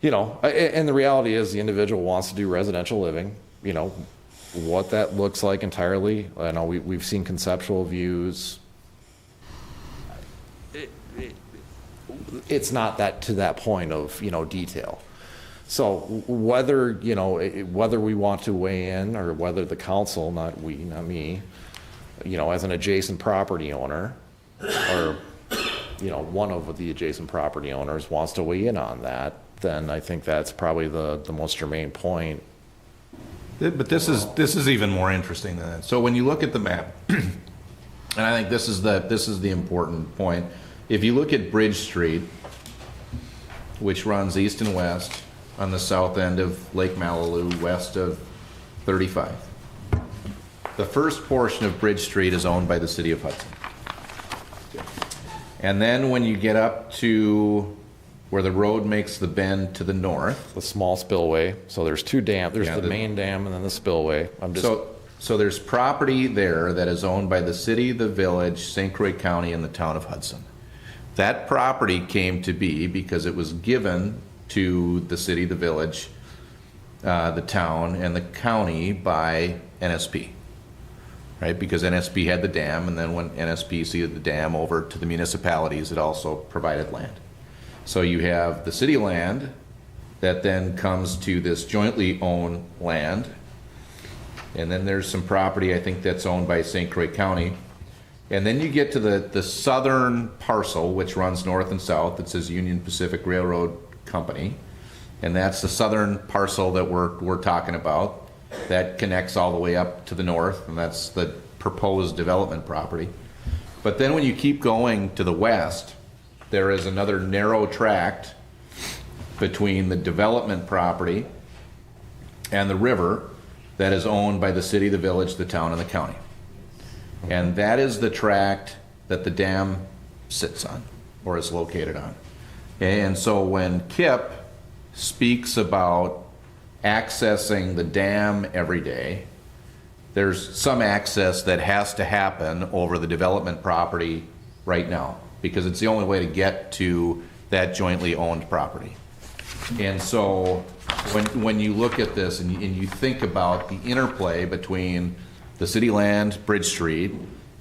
Speaker 2: And the reality is the individual wants to do residential living, what that looks like entirely. I know we've seen conceptual views. It's not to that point of, detail. So whether we want to weigh in, or whether the council, not we, not me, as an adjacent property owner, or, one of the adjacent property owners wants to weigh in on that, then I think that's probably the most germane point.
Speaker 19: But this is even more interesting than that. So when you look at the map, and I think this is the important point. If you look at Bridge Street, which runs east and west on the south end of Lake Malibu, west of 35. The first portion of Bridge Street is owned by the city of Hudson. And then when you get up to where the road makes the bend to the north.
Speaker 2: The small spillway. So there's two dams. There's the main dam and then the spillway.
Speaker 19: So there's property there that is owned by the city, the village, St. Croix County, and the town of Hudson. That property came to be because it was given to the city, the village, the town, and the county by NSP. Right, because NSP had the dam, and then when NSP ceded the dam over to the municipalities, it also provided land. So you have the city land that then comes to this jointly owned land, and then there's some property, I think, that's owned by St. Croix County. And then you get to the southern parcel, which runs north and south, that says Union Pacific Railroad Company, and that's the southern parcel that we're talking about. That connects all the way up to the north, and that's the proposed development property. But then when you keep going to the west, there is another narrow tract between the development property and the river that is owned by the city, the village, the town, and the county. And that is the tract that the dam sits on or is located on. And so when Kip speaks about accessing the dam every day, there's some access that has to happen over the development property right now, because it's the only way to get to that jointly owned property. And so when you look at this and you think about the interplay between the city land, Bridge Street,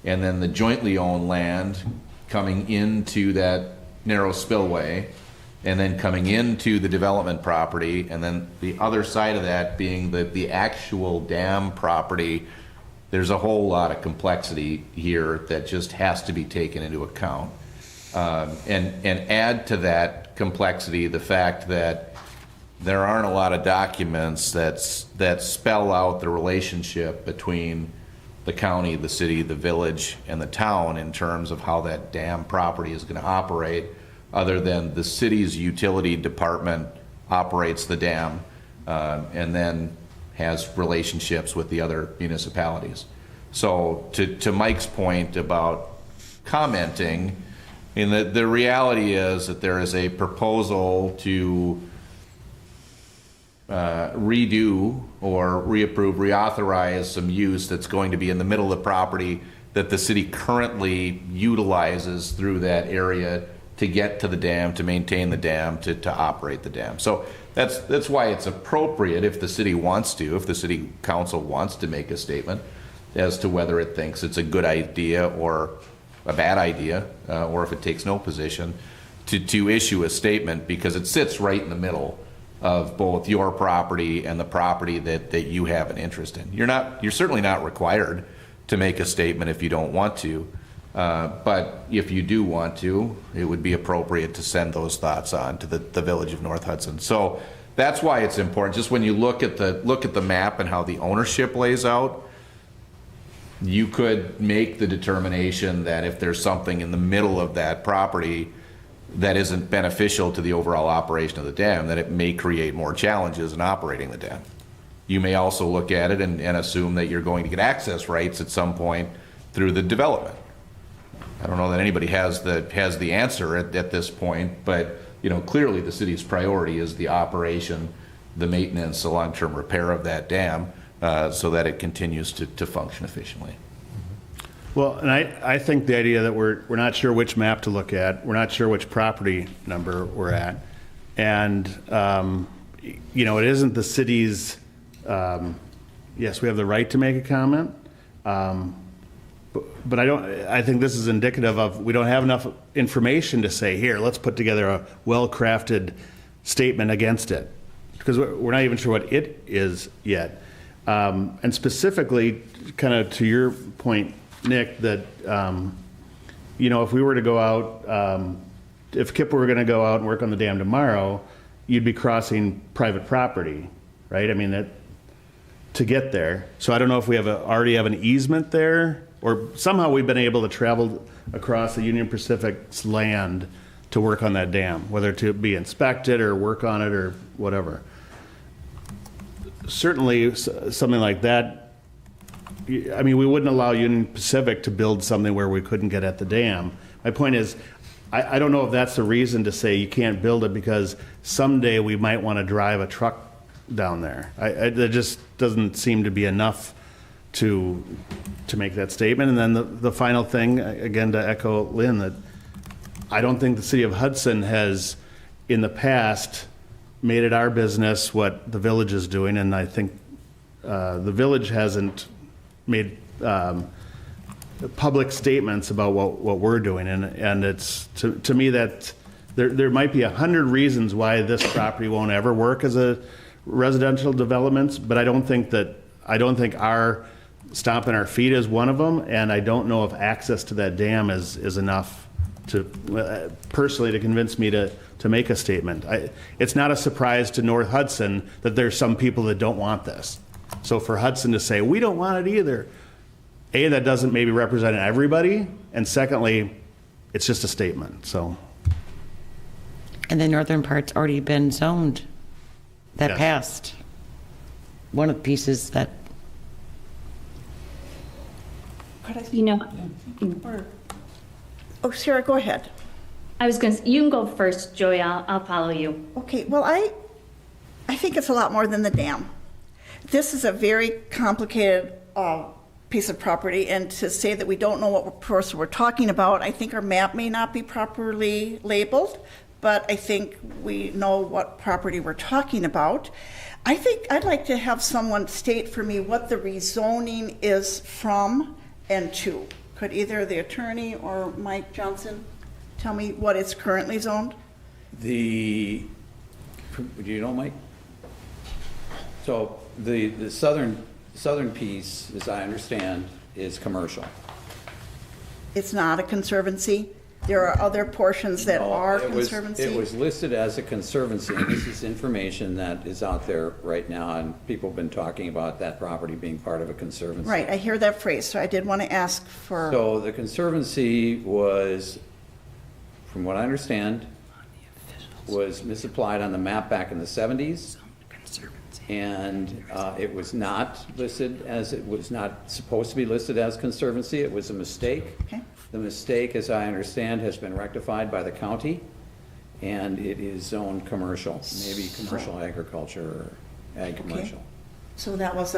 Speaker 19: and then the jointly owned land coming into that narrow spillway, and then coming into the development property, and then the other side of that being the actual dam property, there's a whole lot of complexity here that just has to be taken into account. And add to that complexity the fact that there aren't a lot of documents that spell out the relationship between the county, the city, the village, and the town in terms of how that dam property is going to operate, other than the city's utility department operates the dam and then has relationships with the other municipalities. So to Mike's point about commenting, the reality is that there is a proposal to redo or reapprove, reauthorize some use that's going to be in the middle of the property that the city currently utilizes through that area to get to the dam, to maintain the dam, to operate the dam. So that's why it's appropriate if the city wants to, if the city council wants to make a statement as to whether it thinks it's a good idea or a bad idea, or if it takes no position, to issue a statement, because it sits right in the middle of both your property and the property that you have an interest in. You're certainly not required to make a statement if you don't want to, but if you do want to, it would be appropriate to send those thoughts on to the village of North Hudson. So that's why it's important. Just when you look at the map and how the ownership lays out, you could make the determination that if there's something in the middle of that property that isn't beneficial to the overall operation of the dam, that it may create more challenges in operating the dam. You may also look at it and assume that you're going to get access rights at some point through the development. I don't know that anybody has the answer at this point, but clearly the city's priority is the operation, the maintenance, the long-term repair of that dam, so that it continues to function efficiently.
Speaker 11: Well, and I think the idea that we're not sure which map to look at, we're not sure which property number we're at, and it isn't the city's. Yes, we have the right to make a comment, but I think this is indicative of we don't have enough information to say, here, let's put together a well-crafted statement against it, because we're not even sure what it is yet. And specifically, kind of to your point, Nick, that, if we were to go out, if Kip were going to go out and work on the dam tomorrow, you'd be crossing private property, right? I mean, to get there. So I don't know if we already have an easement there, or somehow we've been able to travel across the Union Pacific's land to work on that dam, whether to be inspected or work on it or whatever. Certainly, something like that. I mean, we wouldn't allow Union Pacific to build something where we couldn't get at the dam. My point is, I don't know if that's the reason to say you can't build it, because someday we might want to drive a truck down there. That just doesn't seem to be enough to make that statement. And then the final thing, again, to echo Lynn, that I don't think the city of Hudson has, in the past, made it our business what the village is doing, and I think the village hasn't made public statements about what we're doing, and it's to me that there might be 100 reasons why this property won't ever work as a residential development, but I don't think our stomping our feet is one of them, and I don't know if access to that dam is enough to personally to convince me to make a statement. It's not a surprise to North Hudson that there's some people that don't want this. So for Hudson to say, we don't want it either, A, that doesn't maybe represent everybody, and secondly, it's just a statement, so.
Speaker 16: And the northern part's already been zoned. That
Speaker 11: Yes.
Speaker 16: passed. One of the pieces that,
Speaker 15: You know,
Speaker 10: Oh, Sarah, go ahead.
Speaker 15: I was going to, you can go first, Joey. I'll follow you.
Speaker 10: Okay, well, I think it's a lot more than the dam. This is a very complicated piece of property, and to say that we don't know what parcel we're talking about, I think our map may not be properly labeled, but I think we know what property we're talking about. I think I'd like to have someone state for me what the rezoning is from and to. Could either the attorney or Mike Johnson tell me what it's currently zoned?
Speaker 1: Do you know, Mike? So the southern piece, as I understand, is commercial.
Speaker 10: It's not a conservancy? There are other portions that
Speaker 1: No,
Speaker 10: are
Speaker 1: it was-
Speaker 10: conservancy?
Speaker 1: It was listed as a conservancy, and this is information that is out there right now, and people have been talking about that property being part of a conservancy.
Speaker 10: Right, I hear that phrase, so I did want to ask for,
Speaker 1: So the conservancy was, from what I understand, was misapplied on the map back in the 70s. And it was not listed as, it was not supposed to be listed as conservancy. It was a mistake.
Speaker 10: Okay.
Speaker 1: The mistake, as I understand, has been rectified by the county, and it is zoned commercial, maybe commercial agriculture or ag commercial.
Speaker 10: so that was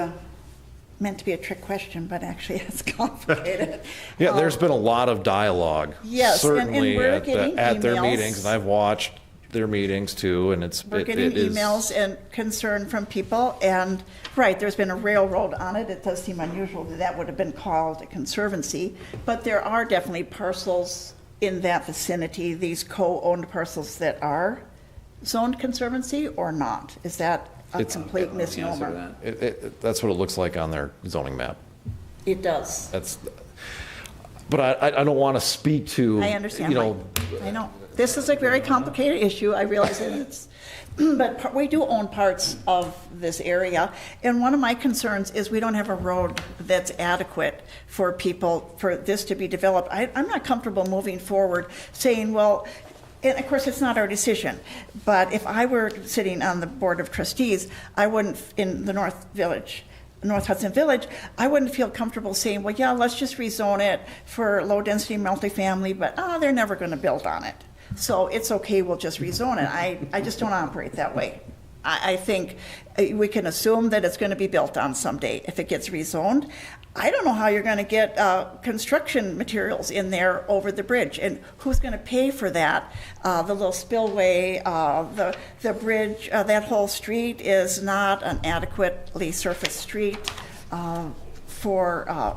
Speaker 10: meant to be a trick question, but actually it's complicated.
Speaker 2: Yeah, there's been a lot of dialogue.
Speaker 10: Yes, and
Speaker 2: certainly
Speaker 10: we're
Speaker 2: at,
Speaker 10: getting
Speaker 2: at their
Speaker 10: emails.
Speaker 2: meetings, and I've watched their meetings too, and
Speaker 10: We're getting emails and concern from people, and, right, there's been a railroad on it. It does seem unusual that that would have been called a conservancy, but there are definitely parcels in that vicinity, these co-owned parcels that are zoned conservancy or not? Is that a complete misnomer?
Speaker 2: That's what it looks like on their zoning map.
Speaker 10: It does.
Speaker 2: But I don't want to speak to,
Speaker 10: I understand,
Speaker 2: you know,
Speaker 10: Mike. I know. This is a very complicated issue, I realize it is. But we do own parts of this area, and one of my concerns is we don't have a road that's adequate for people, for this to be developed. I'm not comfortable moving forward saying, well, and of course, it's not our decision, but if I were sitting on the Board of Trustees, I wouldn't, in the North Hudson Village, I wouldn't feel comfortable saying, well, yeah, let's just rezone it for low-density multifamily, but they're never going to build on it. So it's okay, we'll just rezone it. I just don't operate that way. I think we can assume that it's going to be built on someday if it gets rezoned. I don't know how you're going to get construction materials in there over the bridge, and who's going to pay for that? The little spillway, the bridge, that whole street is not an adequately surfaced street for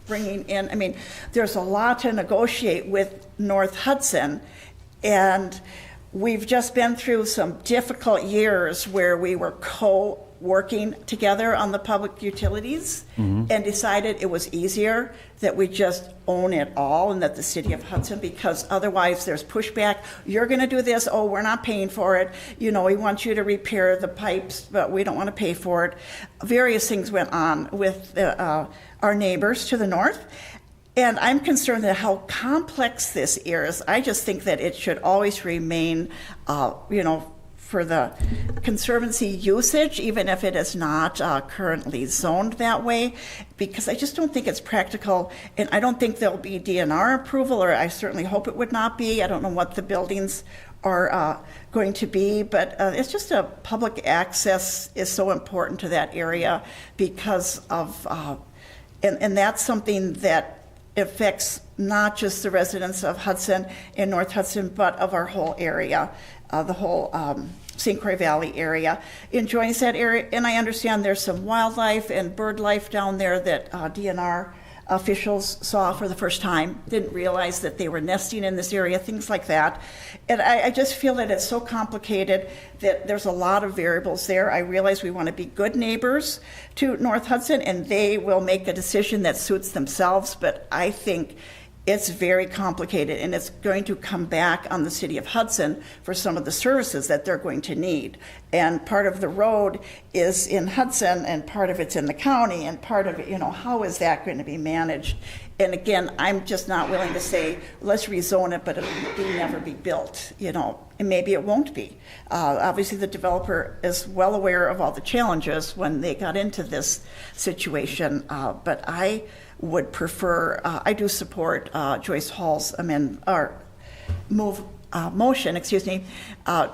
Speaker 10: bringing in. I mean, there's a lot to negotiate with North Hudson, and we've just been through some difficult years where we were working together on the public utilities and decided it was easier that we just own it all and that the city of Hudson, because otherwise there's pushback. You're going to do this. Oh, we're not paying for it. You know, we want you to repair the pipes, but we don't want to pay for it. Various things went on with our neighbors to the north. And I'm concerned that how complex this is. I just think that it should always remain, for the conservancy usage, even if it is not currently zoned that way, because I just don't think it's practical, and I don't think there'll be DNR approval, or I certainly hope it would not be. I don't know what the buildings are going to be, but it's just a public access is so important to that area because of, and that's something that affects not just the residents of Hudson and North Hudson, but of our whole area, the whole St. Croix Valley area. Enjoys that area, and I understand there's some wildlife and bird life down there that DNR officials saw for the first time, didn't realize that they were nesting in this area, things like that. And I just feel that it's so complicated that there's a lot of variables there. I realize we want to be good neighbors to North Hudson, and they will make a decision that suits themselves, but I think it's very complicated, and it's going to come back on the city of Hudson for some of the services that they're going to need. And part of the road is in Hudson, and part of it's in the county, and part of it, how is that going to be managed? And again, I'm just not willing to say, let's rezone it, but it'll never be built, and maybe it won't be. Obviously, the developer is well aware of all the challenges when they got into this situation, but I would prefer, I do support Joyce Hall's motion,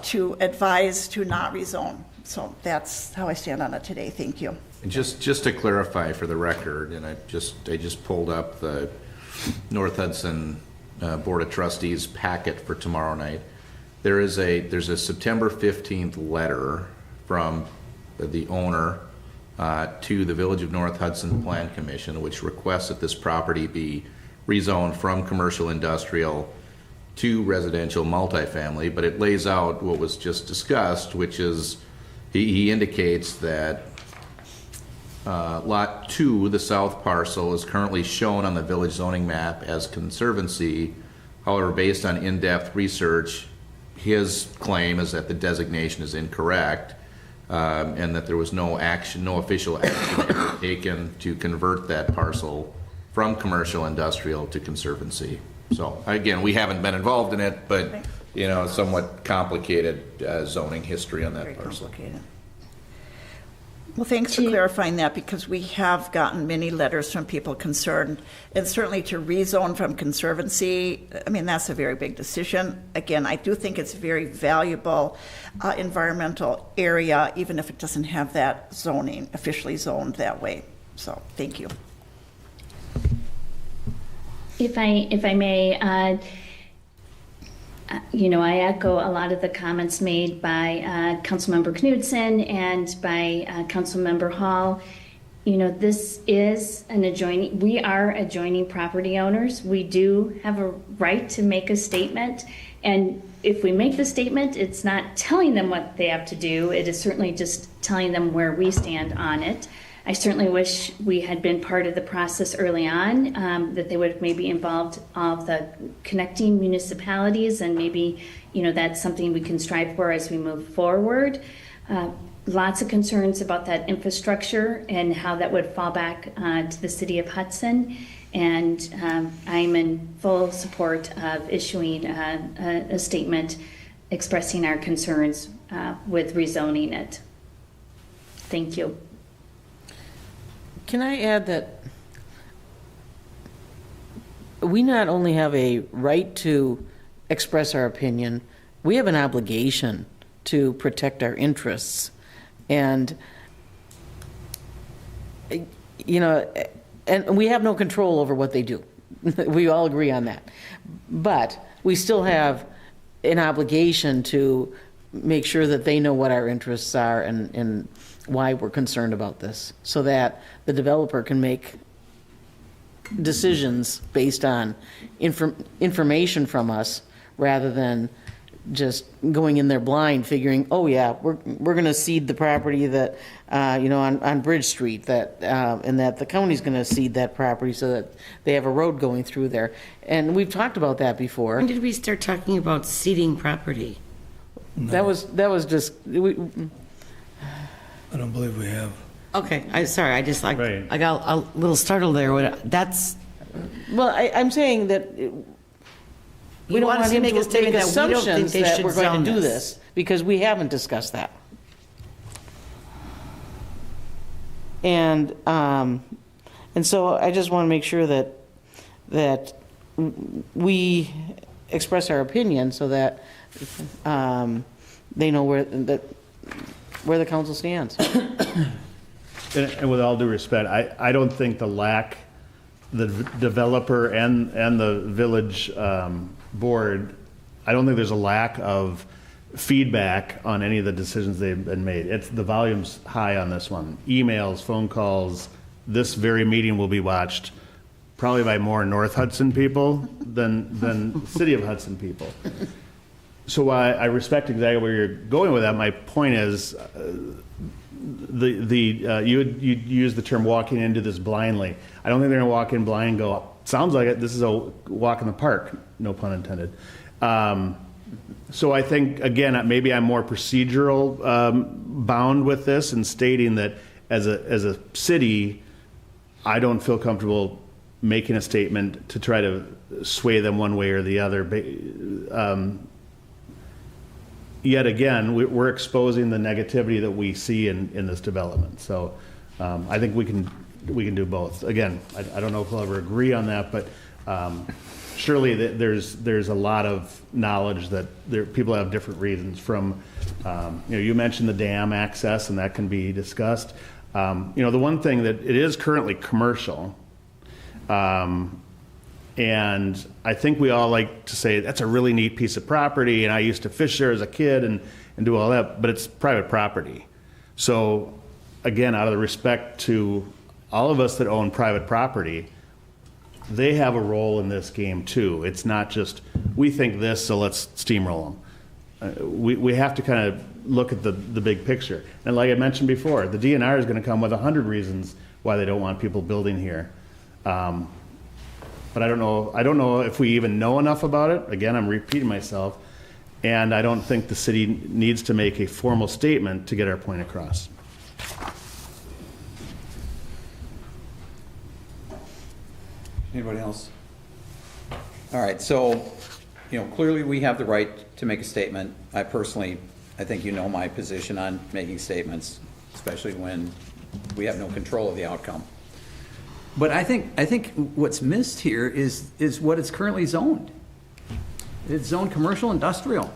Speaker 10: to advise to not rezone. So that's how I stand on it today. Thank you.
Speaker 19: And just to clarify for the record, and I just pulled up the North Hudson Board of Trustees packet for tomorrow night. There's a September 15th letter from the owner to the Village of North Hudson Plan Commission, which requests that this property be rezoned from commercial industrial to residential multifamily, but it lays out what was just discussed, which is he indicates that Lot 2, the south parcel, is currently shown on the village zoning map as conservancy. However, based on in-depth research, his claim is that the designation is incorrect, and that there was no official action ever taken to convert that parcel from commercial industrial to conservancy. So again, we haven't been involved in it, but somewhat complicated zoning history on that
Speaker 10: Very
Speaker 19: parcel.
Speaker 10: Complicated. Well, thanks for clarifying that, because we have gotten many letters from people concerned, and certainly to rezone from conservancy, that's a very big decision. Again, I do think it's a very valuable environmental area, even if it doesn't have that zoning officially zoned that way. So, thank you.
Speaker 15: If I may, I echo a lot of the comments made by Councilmember Knudsen and by Councilmember Hall. This is we are adjoining property owners. We do have a right to make a statement. And if we make the statement, it's not telling them what they have to do. It is certainly just telling them where we stand on it. I certainly wish we had been part of the process early on, that they would have maybe involved all of the connecting municipalities, and maybe, that's something we can strive for as we move forward. Lots of concerns about that infrastructure and how that would fall back to the city of Hudson. And I'm in full support of issuing a statement expressing our concerns with rezoning it. Thank you.
Speaker 13: Can I add that we not only have a right to express our opinion, we have an obligation to protect our interests. And, and we have no control over what they do. We all agree on that. But we still have an obligation to make sure that they know what our interests are and why we're concerned about this, so that the developer can make decisions based on information from us, rather than just going in there blind, figuring, oh yeah, we're going to cede the property that on Bridge Street, that and that the county's going to cede that property so that they have a road going through there. And we've talked about that before.
Speaker 16: When did we start talking about ceding property?
Speaker 13: No. That was just.
Speaker 9: I don't believe we have.
Speaker 16: Okay, I got a little startled there. That's.
Speaker 13: Well, I'm saying that we don't want him to make assumptions that we're going to do this, because we haven't discussed that. And so I just want to make sure that we express our opinion, so that they know where the council stands.
Speaker 11: And with all due respect, I don't think the developer and the village board, I don't think there's a lack of feedback on any of the decisions they've been made. The volume's high on this one. Emails, phone calls, this very meeting will be watched probably by more North Hudson people than City of Hudson people. So while I respect exactly where you're going with that, my point is, you used the term walking into this blindly. I don't think they're going to walk in blind and go, sounds like it, this is a walk in the park, no pun intended. So I think, again, maybe I'm more procedural bound with this and stating that as a city, I don't feel comfortable making a statement to try to sway them one way or the other. Yet again, we're exposing the negativity that we see in this development. So I think we can do both. Again, I don't know if we'll ever agree on that, but surely there's a lot of knowledge that people have different reasons from, you mentioned the dam access, and that can be discussed. The one thing that it is currently commercial, and I think we all like to say that's a really neat piece of property, and I used to fish there as a kid and do all that, but it's private property. So again, out of the respect to all of us that own private property, they have a role in this game too. It's not just, we think this, so let's steamroll them. We have to kind of look at the big picture. And like I mentioned before, the DNR is going to come with 100 reasons why they don't want people building here. But I don't know if we even know enough about it. Again, I'm repeating myself. And I don't think the city needs to make a formal statement to get our point across.
Speaker 1: Anybody else? All right, so, clearly we have the right to make a statement. I think you know my position on making statements, especially when we have no control of the outcome. But I think what's missed here is what it's currently zoned. It's zoned commercial industrial.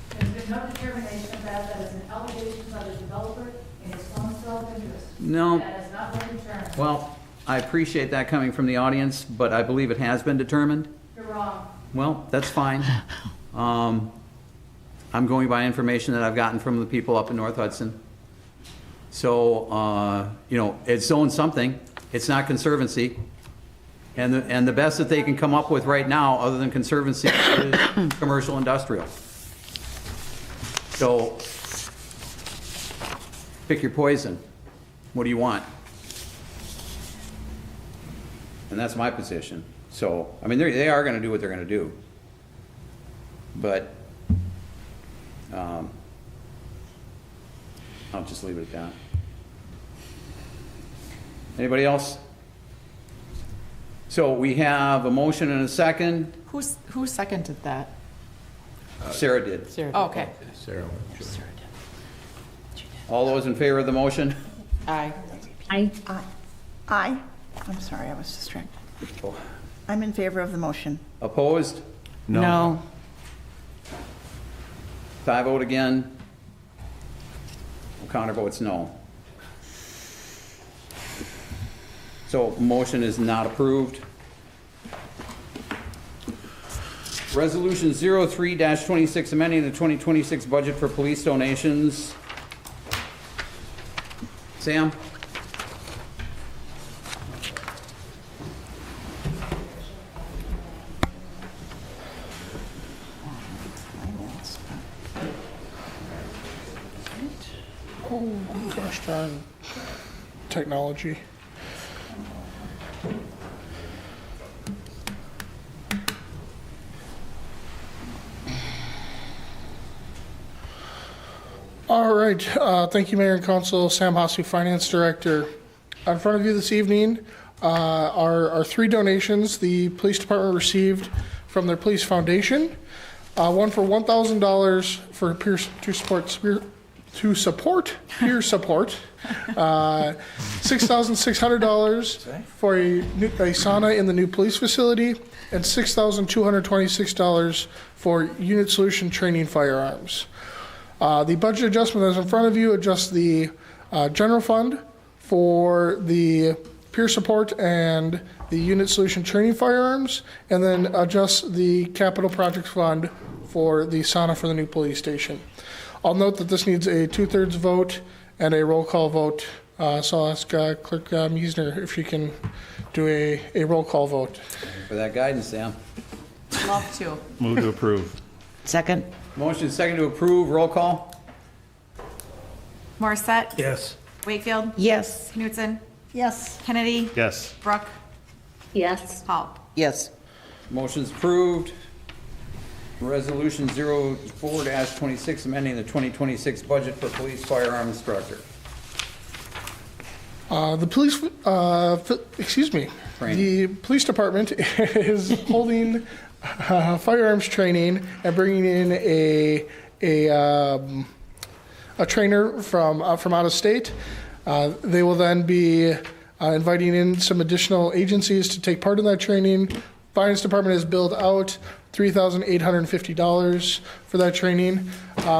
Speaker 17: There's been no determination of that is an allegation by the developer in his own self-interest.
Speaker 1: No.
Speaker 17: That has not been determined.
Speaker 1: Well, I appreciate that coming from the audience, but I believe it has been determined.
Speaker 17: You're wrong.
Speaker 1: Well, that's fine. I'm going by information that I've gotten from the people up in North Hudson. So, it's zoned something. It's not conservancy. And the best that they can come up with right now, other than conservancy, is commercial industrial. So, pick your poison. What do you want? And that's my position. So, they are going to do what they're going to do. But I'll just leave it at that. Anybody else? So we have a motion and a second.
Speaker 20: Who seconded that?
Speaker 1: Sarah did.
Speaker 20: Oh, okay.
Speaker 19: Sarah.
Speaker 1: All those in favor of the motion?
Speaker 20: Aye.
Speaker 15: Aye.
Speaker 10: Aye. I'm sorry, I was distracted. I'm in favor of the motion.
Speaker 1: Opposed?
Speaker 16: No.
Speaker 1: 5-0 again. O'Connor votes no. So motion is not approved. Resolution 03-26, amending the 2026 budget for police donations. Sam?
Speaker 21: Oh, gosh darn technology. All right. Thank you, Mayor and Council. Sam Hasu, Finance Director. In front of you this evening are 3 donations the police department received from their police foundation. One for $1,000 for to support peer support, $6,600 for a sauna in the new police facility, and $6,226 for unit solution training firearms. The budget adjustment that's in front of you adjusts the general fund for the peer support and the unit solution training firearms, and then adjusts the capital projects fund for the sauna for the new police station. I'll note that this needs a 2/3 vote and a roll call vote. So I'll ask Clerk Miesner if she can do a roll call vote.
Speaker 1: For that guidance, Sam.
Speaker 20: Love to.
Speaker 11: Move to approve.
Speaker 16: Second.
Speaker 1: Motion second to approve. Roll call.
Speaker 3: Morissette?
Speaker 9: Yes.
Speaker 3: Wakefield?
Speaker 16: Yes.
Speaker 3: Knutson?
Speaker 10: Yes.
Speaker 3: Kennedy?
Speaker 11: Yes.
Speaker 3: Brooke?
Speaker 15: Yes.
Speaker 3: Hall?
Speaker 13: Yes.
Speaker 1: Motion's approved. Resolution 04-26, amending the 2026 budget for police firearm instructor.
Speaker 21: The police, the police department is holding firearms training and bringing in a trainer from out of state. They will then be inviting in some additional agencies to take part in that training. Finance department has billed out $3,850 for that training,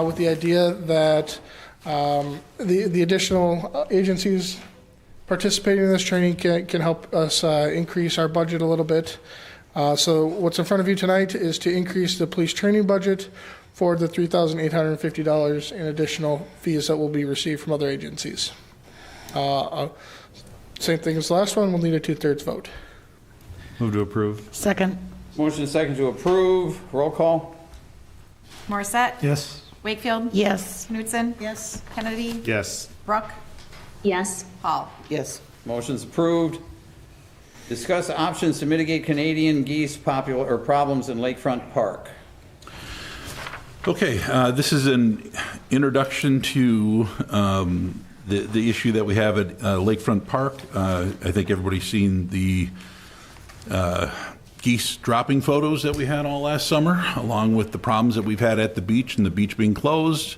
Speaker 21: with the idea that the additional agencies participating in this training can help us increase our budget a little bit. So what's in front of you tonight is to increase the police training budget for the $3,850 in additional fees that will be received from other agencies. Same thing as the last one, we'll need a 2/3 vote.
Speaker 11: Move to approve.
Speaker 13: Second.
Speaker 1: Motion second to approve. Roll call.
Speaker 3: Morissette?
Speaker 9: Yes.
Speaker 3: Wakefield?
Speaker 13: Yes.
Speaker 3: Knutson?
Speaker 10: Yes.
Speaker 3: Kennedy?
Speaker 11: Yes.
Speaker 3: Brooke?
Speaker 15: Yes.
Speaker 3: Hall?
Speaker 13: Yes.
Speaker 1: Motion's approved. Discuss options to mitigate Canadian geese problems in Lakefront Park.
Speaker 5: Okay, this is an introduction to the issue that we have at Lakefront Park. I think everybody's seen the geese dropping photos that we had all last summer, along with the problems that we've had at the beach and the beach being closed,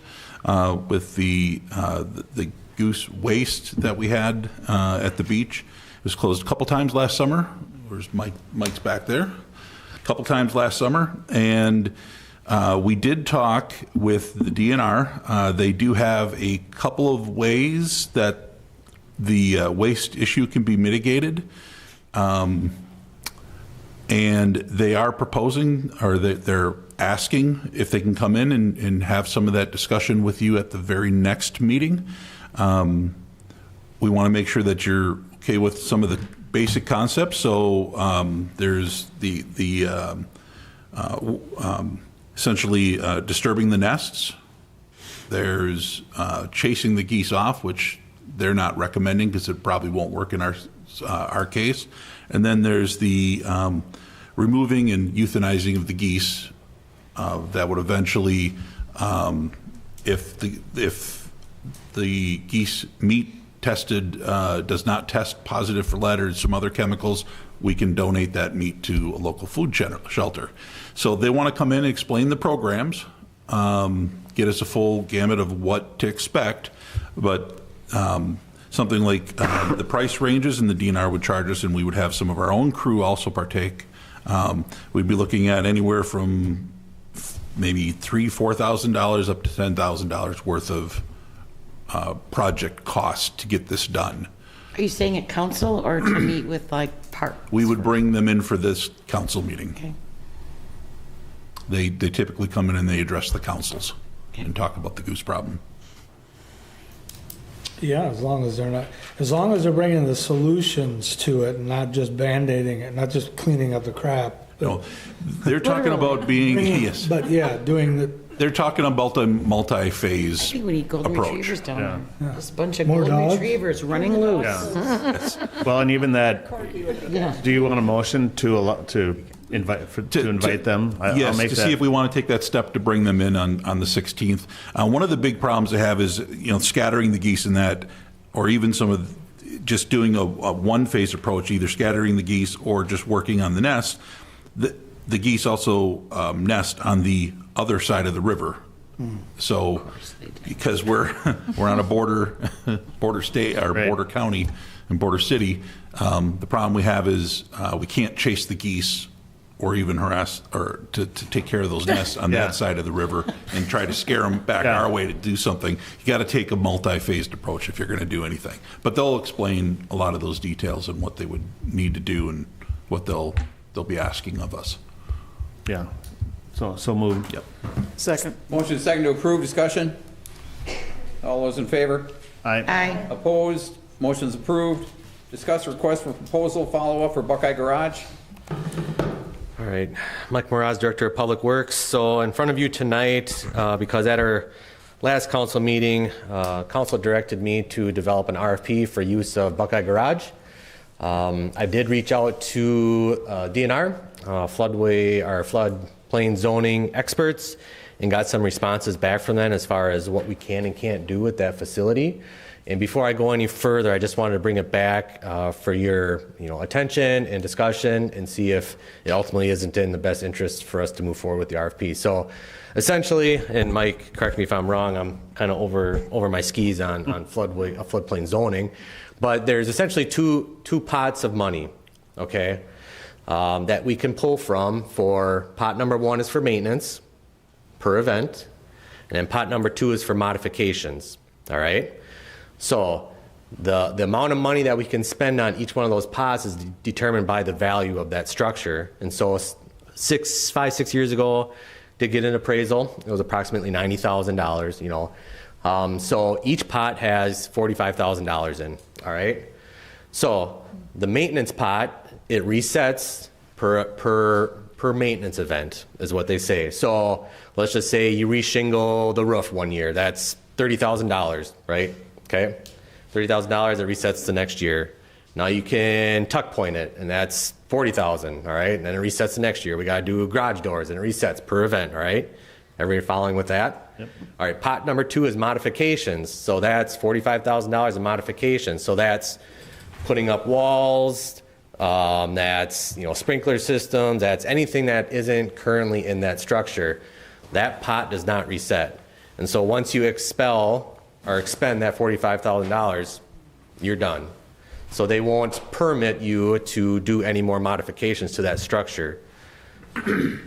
Speaker 5: with the goose waste that we had at the beach. It was closed a couple times last summer. Where's Mike's back there? A couple times last summer, and we did talk with the DNR. They do have a couple of ways that the waste issue can be mitigated. And they are proposing, or they're asking if they can come in and have some of that discussion with you at the very next meeting. We want to make sure that you're okay with some of the basic concepts. So there's essentially disturbing the nests. There's chasing the geese off, which they're not recommending because it probably won't work in our case. And then there's the removing and euthanizing of the geese that would eventually, if the geese meat tested does not test positive for lead or some other chemicals, we can donate that meat to a local food shelter. So they want to come in and explain the programs, get us a full gamut of what to expect, but something like the price ranges, and the DNR would charge us, and we would have some of our own crew also partake. We'd be looking at anywhere from maybe $3,000-4,000 up to $10,000 worth of project cost to get this done.
Speaker 16: Are you saying at council or to meet with like park?
Speaker 5: We would bring them in for this council meeting.
Speaker 16: Okay.
Speaker 5: They typically come in and they address the councils and talk about the goose problem.
Speaker 9: Yeah, as long as they're bringing the solutions to it and not just band-aiding it, not just cleaning up the crap.
Speaker 5: No, they're talking about being, yes.
Speaker 9: But yeah, doing the.
Speaker 5: They're talking about the multi-phase
Speaker 16: I think we need golden
Speaker 5: approach.
Speaker 16: retrievers down there. Just a bunch of
Speaker 9: More
Speaker 16: golden
Speaker 9: dogs?
Speaker 16: retrievers running loose.
Speaker 11: Well, and even that, do you want a motion to invite them?
Speaker 5: Yes,
Speaker 11: I'll make
Speaker 5: to
Speaker 11: that.
Speaker 5: see if we want to take that step to bring them in on the 16th. One of the big problems I have is, scattering the geese in that, or even some of just doing a one-phase approach, either scattering the geese or just working on the nest. The geese also nest on the other side of the river. So, because we're on a border state or border county and border city, the problem we have is we can't chase the geese or even harass or to take care of those nests on that side of the river and try to scare them back our way to do something. You got to take a multi-phased approach if you're going to do anything. But they'll explain a lot of those details and what they would need to do and what they'll be asking of us.
Speaker 11: Yeah. So moved.
Speaker 5: Yep.
Speaker 13: Second.
Speaker 1: Motion second to approve. Discussion. All those in favor?
Speaker 16: Aye.
Speaker 1: Opposed? Motion's approved. Discuss request for proposal follow-up for Buckeye Garage.
Speaker 4: All right, Mike Moraz, Director of Public Works. So in front of you tonight, because at our last council meeting, council directed me to develop an RFP for use of Buckeye Garage. I did reach out to DNR, floodplain zoning experts, and got some responses back from them as far as what we can and can't do with that facility. And before I go any further, I just wanted to bring it back for your attention and discussion and see if it ultimately isn't in the best interest for us to move forward with the RFP. So essentially, and Mike, correct me if I'm wrong, I'm kind of over my skis on floodplain zoning, but there's essentially two pots of money, okay, that we can pull from. For pot number one is for maintenance per event, and then pot number two is for modifications, all right? So the amount of money that we can spend on each one of those pots is determined by the value of that structure. And so 5, 6 years ago, did get an appraisal. It was approximately $90,000, so each pot has $45,000 in, all right? So the maintenance pot, it resets per maintenance event is what they say. So let's just say you reshingle the roof one year. That's $30,000, right? Okay, $30,000, it resets the next year. Now you can tuck point it, and that's $40,000, all right? And then it resets the next year. We got to do garage doors, and it resets per event, all right? Everybody following with that? Yep. All right, pot number two is modifications. So that's $45,000 in modifications. So that's putting up walls, that's sprinkler systems, that's anything that isn't currently in that structure. That pot does not reset. And so once you expend that $45,000, you're done. So they won't permit you to do any more modifications to that structure.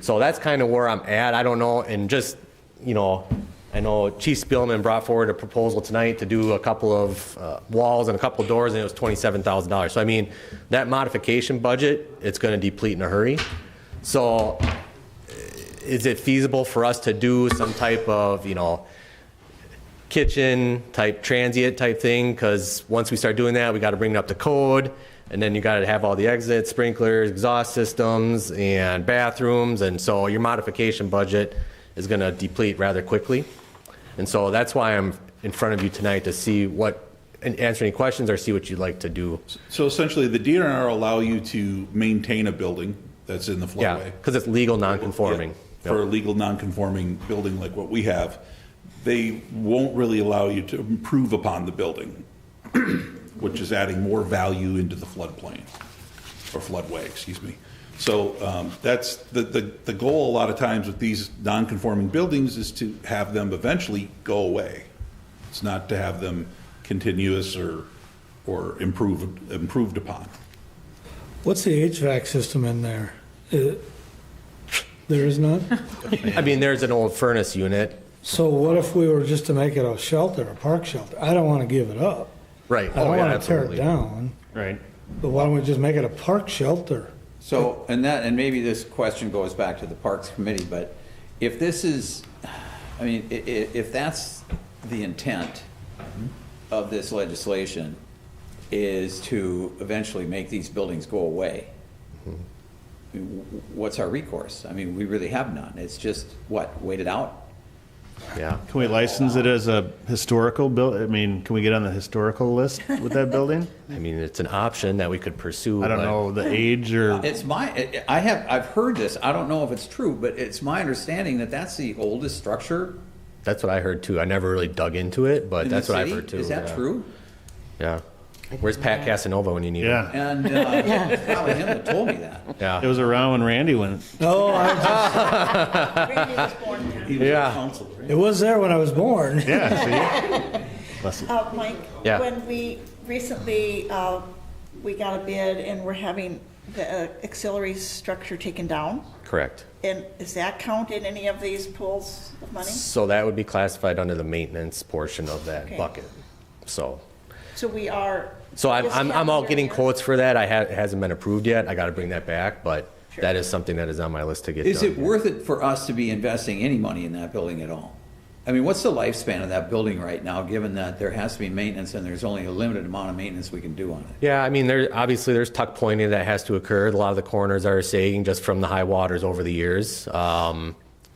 Speaker 4: So that's kind of where I'm at. I don't know, and just, I know Chief Spielman brought forward a proposal tonight to do a couple of walls and a couple of doors, and it was $27,000. So I mean, that modification budget, it's going to deplete in a hurry. So is it feasible for us to do some type of, kitchen type transient type thing? Because once we start doing that, we got to bring it up to code, and then you got to have all the exits, sprinklers, exhaust systems, and bathrooms, and so your modification budget is going to deplete rather quickly. And so that's why I'm in front of you tonight, to see and answer any questions or see what you'd like to do.
Speaker 5: So essentially, the DNR allow you to maintain a building that's in the floodway.
Speaker 4: Yeah, because it's legal non-conforming.
Speaker 5: For a legal non-conforming building like what we have, they won't really allow you to improve upon the building, which is adding more value into the floodplain, or floodway, excuse me. So that's the goal a lot of times with these non-conforming buildings, is to have them eventually go away. It's not to have them continuous or improved upon.
Speaker 9: What's the HVAC system in there? There is none?
Speaker 4: I mean, there's an old furnace unit.
Speaker 9: So what if we were just to make it a shelter, a park shelter? I don't want to give it up.
Speaker 4: Right.
Speaker 9: I don't want to tear it down.
Speaker 11: Right.
Speaker 9: But why don't we just make it a park shelter?
Speaker 1: So, and maybe this question goes back to the Parks Committee, but if this is, if that's the intent of this legislation, is to eventually make these buildings go away, what's our recourse? I mean, we really have none. It's just, wait it out?
Speaker 4: Yeah.
Speaker 11: Can we license it as a historical building? I mean, can we get on the historical list with that building?
Speaker 4: I mean, it's an option that we could pursue.
Speaker 11: I don't know the age or.
Speaker 1: I've heard this. I don't know if it's true, but it's my understanding that that's the oldest structure.
Speaker 4: That's what I heard too. I never really dug into it, but that's what I've heard too.
Speaker 1: Is that true?
Speaker 4: Yeah. Where's Pat Casanova when you need him?
Speaker 1: And it's probably him that told me that.
Speaker 4: Yeah.
Speaker 11: It was around when Randy went.
Speaker 9: No,
Speaker 10: Randy was born there.
Speaker 4: Yeah.
Speaker 9: It was there when I was born.
Speaker 11: Yeah, see?
Speaker 10: Mike,
Speaker 4: Yeah.
Speaker 10: when we recently, we got a bid and we're having the auxiliary structure taken down,
Speaker 4: Correct.
Speaker 10: and does that count in any of these pools of money?
Speaker 4: So that would be classified under the maintenance portion of that
Speaker 10: Okay.
Speaker 4: bucket. So
Speaker 10: we are.
Speaker 4: So
Speaker 10: just
Speaker 4: I'm
Speaker 10: having
Speaker 4: out
Speaker 10: your-
Speaker 4: getting quotes for that. It hasn't been approved yet. I got to bring that back, but that is something that is on my list to get
Speaker 1: Is
Speaker 4: done.
Speaker 1: it worth it for us to be investing any money in that building at all? I mean, what's the lifespan of that building right now, given that there has to be maintenance and there's only a limited amount of maintenance we can do on it?
Speaker 4: Yeah, I mean, there's tuck pointing that has to occur. A lot of the corners are sagging just from the high waters over the years.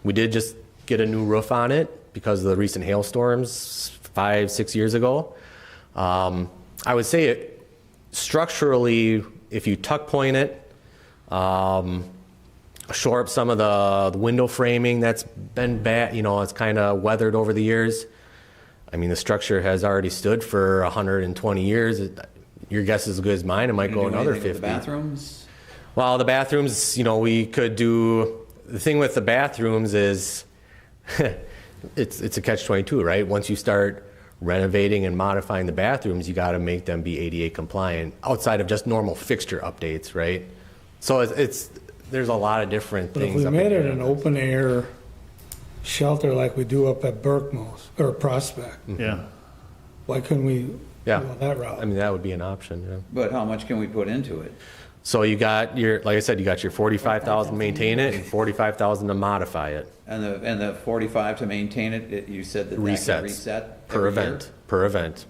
Speaker 4: We did just get a new roof on it, because of the recent hailstorms 5-6 years ago. I would say it structurally, if you tuck point it, shore up some of the window framing that's been bad, it's kind of weathered over the years. I mean, the structure has already stood for 120 years. Your guess is as good as mine. It might go another 50.
Speaker 1: The bathrooms?
Speaker 4: Well, the bathrooms, we could do. The thing with the bathrooms is it's a catch-22, right? Once you start renovating and modifying the bathrooms, you got to make them be ADA compliant outside of just normal fixture updates, right? So there's a lot of different
Speaker 9: But
Speaker 4: things.
Speaker 9: if we
Speaker 4: up
Speaker 9: made
Speaker 4: in
Speaker 9: it an open air shelter like we do up at Berkmoos or Prospect,
Speaker 11: Yeah.
Speaker 9: why couldn't we
Speaker 4: Yeah.
Speaker 9: go that route?
Speaker 4: I mean, that would be an option. Yeah.
Speaker 1: But how much can we put into it?
Speaker 4: So you got like I said, you got your 45,000 to maintain it and 45,000 to modify it.
Speaker 1: And the 45 to maintain it, you said that
Speaker 4: Resets
Speaker 1: that can reset
Speaker 4: per
Speaker 1: every
Speaker 4: event.
Speaker 1: year?
Speaker 4: Per event.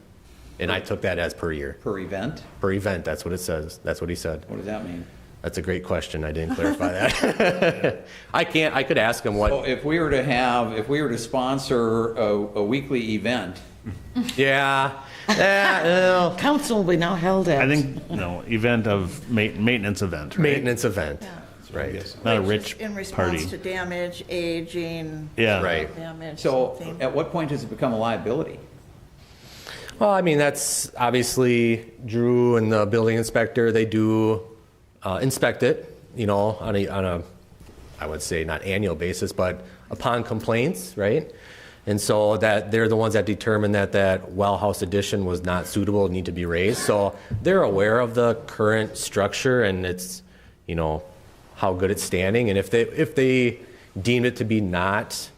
Speaker 4: And I took that as per year.
Speaker 1: Per event?
Speaker 4: Per event, that's what it says. That's what he said.
Speaker 1: What does that mean?
Speaker 4: That's a great question. I didn't clarify that. I could ask him what.
Speaker 1: So if we were to sponsor a weekly event.
Speaker 4: Yeah.
Speaker 16: Council will be now held at.
Speaker 11: I think, event of maintenance event, right?
Speaker 4: Maintenance event. Right.
Speaker 11: Not a
Speaker 10: Which
Speaker 11: rich
Speaker 10: is in response
Speaker 11: party.
Speaker 10: to damage, aging.
Speaker 11: Yeah.
Speaker 4: Right.
Speaker 10: Damage,
Speaker 1: So
Speaker 10: something.
Speaker 1: at what point does it become a liability?
Speaker 4: Well, I mean, that's obviously Drew and the building inspector, they do inspect it, on a, I would say not annual basis, but upon complaints, right? And so that they're the ones that determine that well house addition was not suitable, need to be raised. So they're aware of the current structure and it's, how good it's standing. And if they deemed it to be not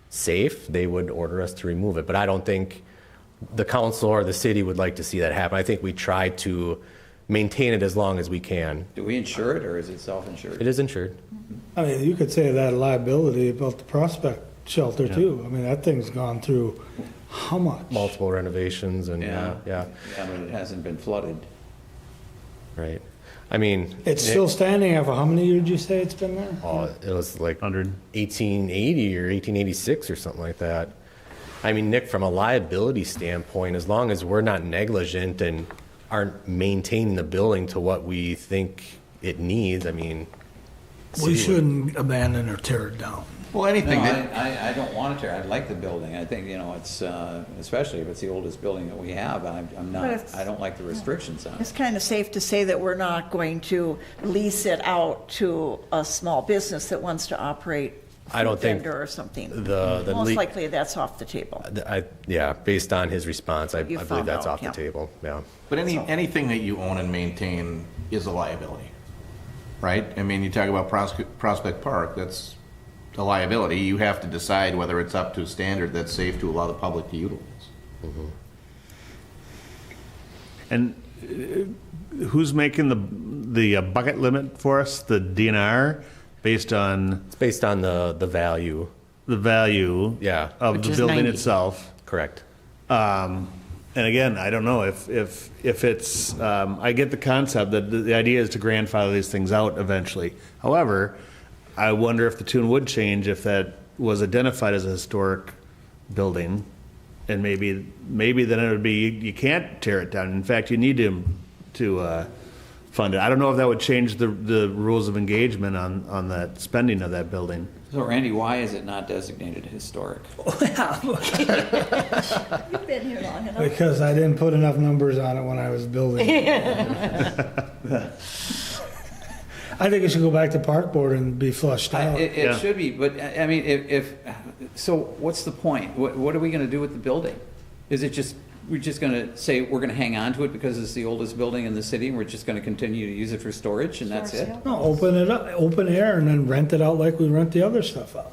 Speaker 4: safe, they would order us to remove it. But I don't think the council or the city would like to see that happen. I think we try to maintain it as long as we can.
Speaker 1: Do we insure it or is it self-insured?
Speaker 4: It is insured.
Speaker 9: I mean, you could say that liability about the Prospect shelter too. I mean, that thing's gone through how much?
Speaker 4: Multiple renovations and yeah.
Speaker 1: Yeah, but it hasn't been flooded.
Speaker 4: Right. I mean,
Speaker 9: It's still standing after how many years did you say it's been there?
Speaker 4: Oh, it was like 1880 or 1886 or something like that. I mean, Nick, from a liability standpoint, as long as we're not negligent and aren't maintaining the building to what we think it needs, I mean.
Speaker 9: We shouldn't abandon or tear it down.
Speaker 19: Well, anything
Speaker 1: No,
Speaker 19: that,
Speaker 1: I don't want to tear. I like the building. I think, it's, especially if it's the oldest building that we have, I'm not,
Speaker 10: it's-
Speaker 1: I don't like the restrictions on it.
Speaker 10: It's kind of safe to say that we're not going to lease it out to a small business that wants to operate
Speaker 4: I don't think
Speaker 10: vendor or something.
Speaker 4: the
Speaker 10: Most
Speaker 4: le-
Speaker 10: likely that's off the table.
Speaker 4: Yeah, based on his response, I
Speaker 10: You
Speaker 4: believe
Speaker 10: found
Speaker 4: that's
Speaker 10: out,
Speaker 4: off
Speaker 10: yeah.
Speaker 4: the table, yeah.
Speaker 19: but anything that you own and maintain is a liability, right? I mean, you talk about Prospect Park, that's a liability. You have to decide whether it's up to a standard that's safe to allow the public to utilize.
Speaker 11: And who's making the bucket limit for us? The DNR, based on
Speaker 4: It's based on the value.
Speaker 11: the value
Speaker 4: Yeah.
Speaker 11: of
Speaker 16: Which
Speaker 11: the
Speaker 16: is
Speaker 11: building
Speaker 16: 90.
Speaker 11: itself.
Speaker 4: Correct.
Speaker 11: And again, I don't know if it's. I get the concept that the idea is to grandfather these things out eventually. However, I wonder if the tune would change if that was identified as a historic building, and maybe then it would be you can't tear it down. In fact, you need to fund it. I don't know if that would change the rules of engagement on that spending of that building.
Speaker 1: So Randy, why is it not designated historic?
Speaker 10: You've been here long enough.
Speaker 9: Because I didn't put enough numbers on it when I was building. I think it should go back to park board and be flushed out.
Speaker 1: It should be, but I mean, so what's the point? What are we gonna do with the building? Is it just, we're just gonna say we're gonna hang on to it because it's the oldest building in the city and we're just gonna continue to use it for storage and that's it?
Speaker 9: No, open it up, open air, and then rent it out like we rent the other stuff out.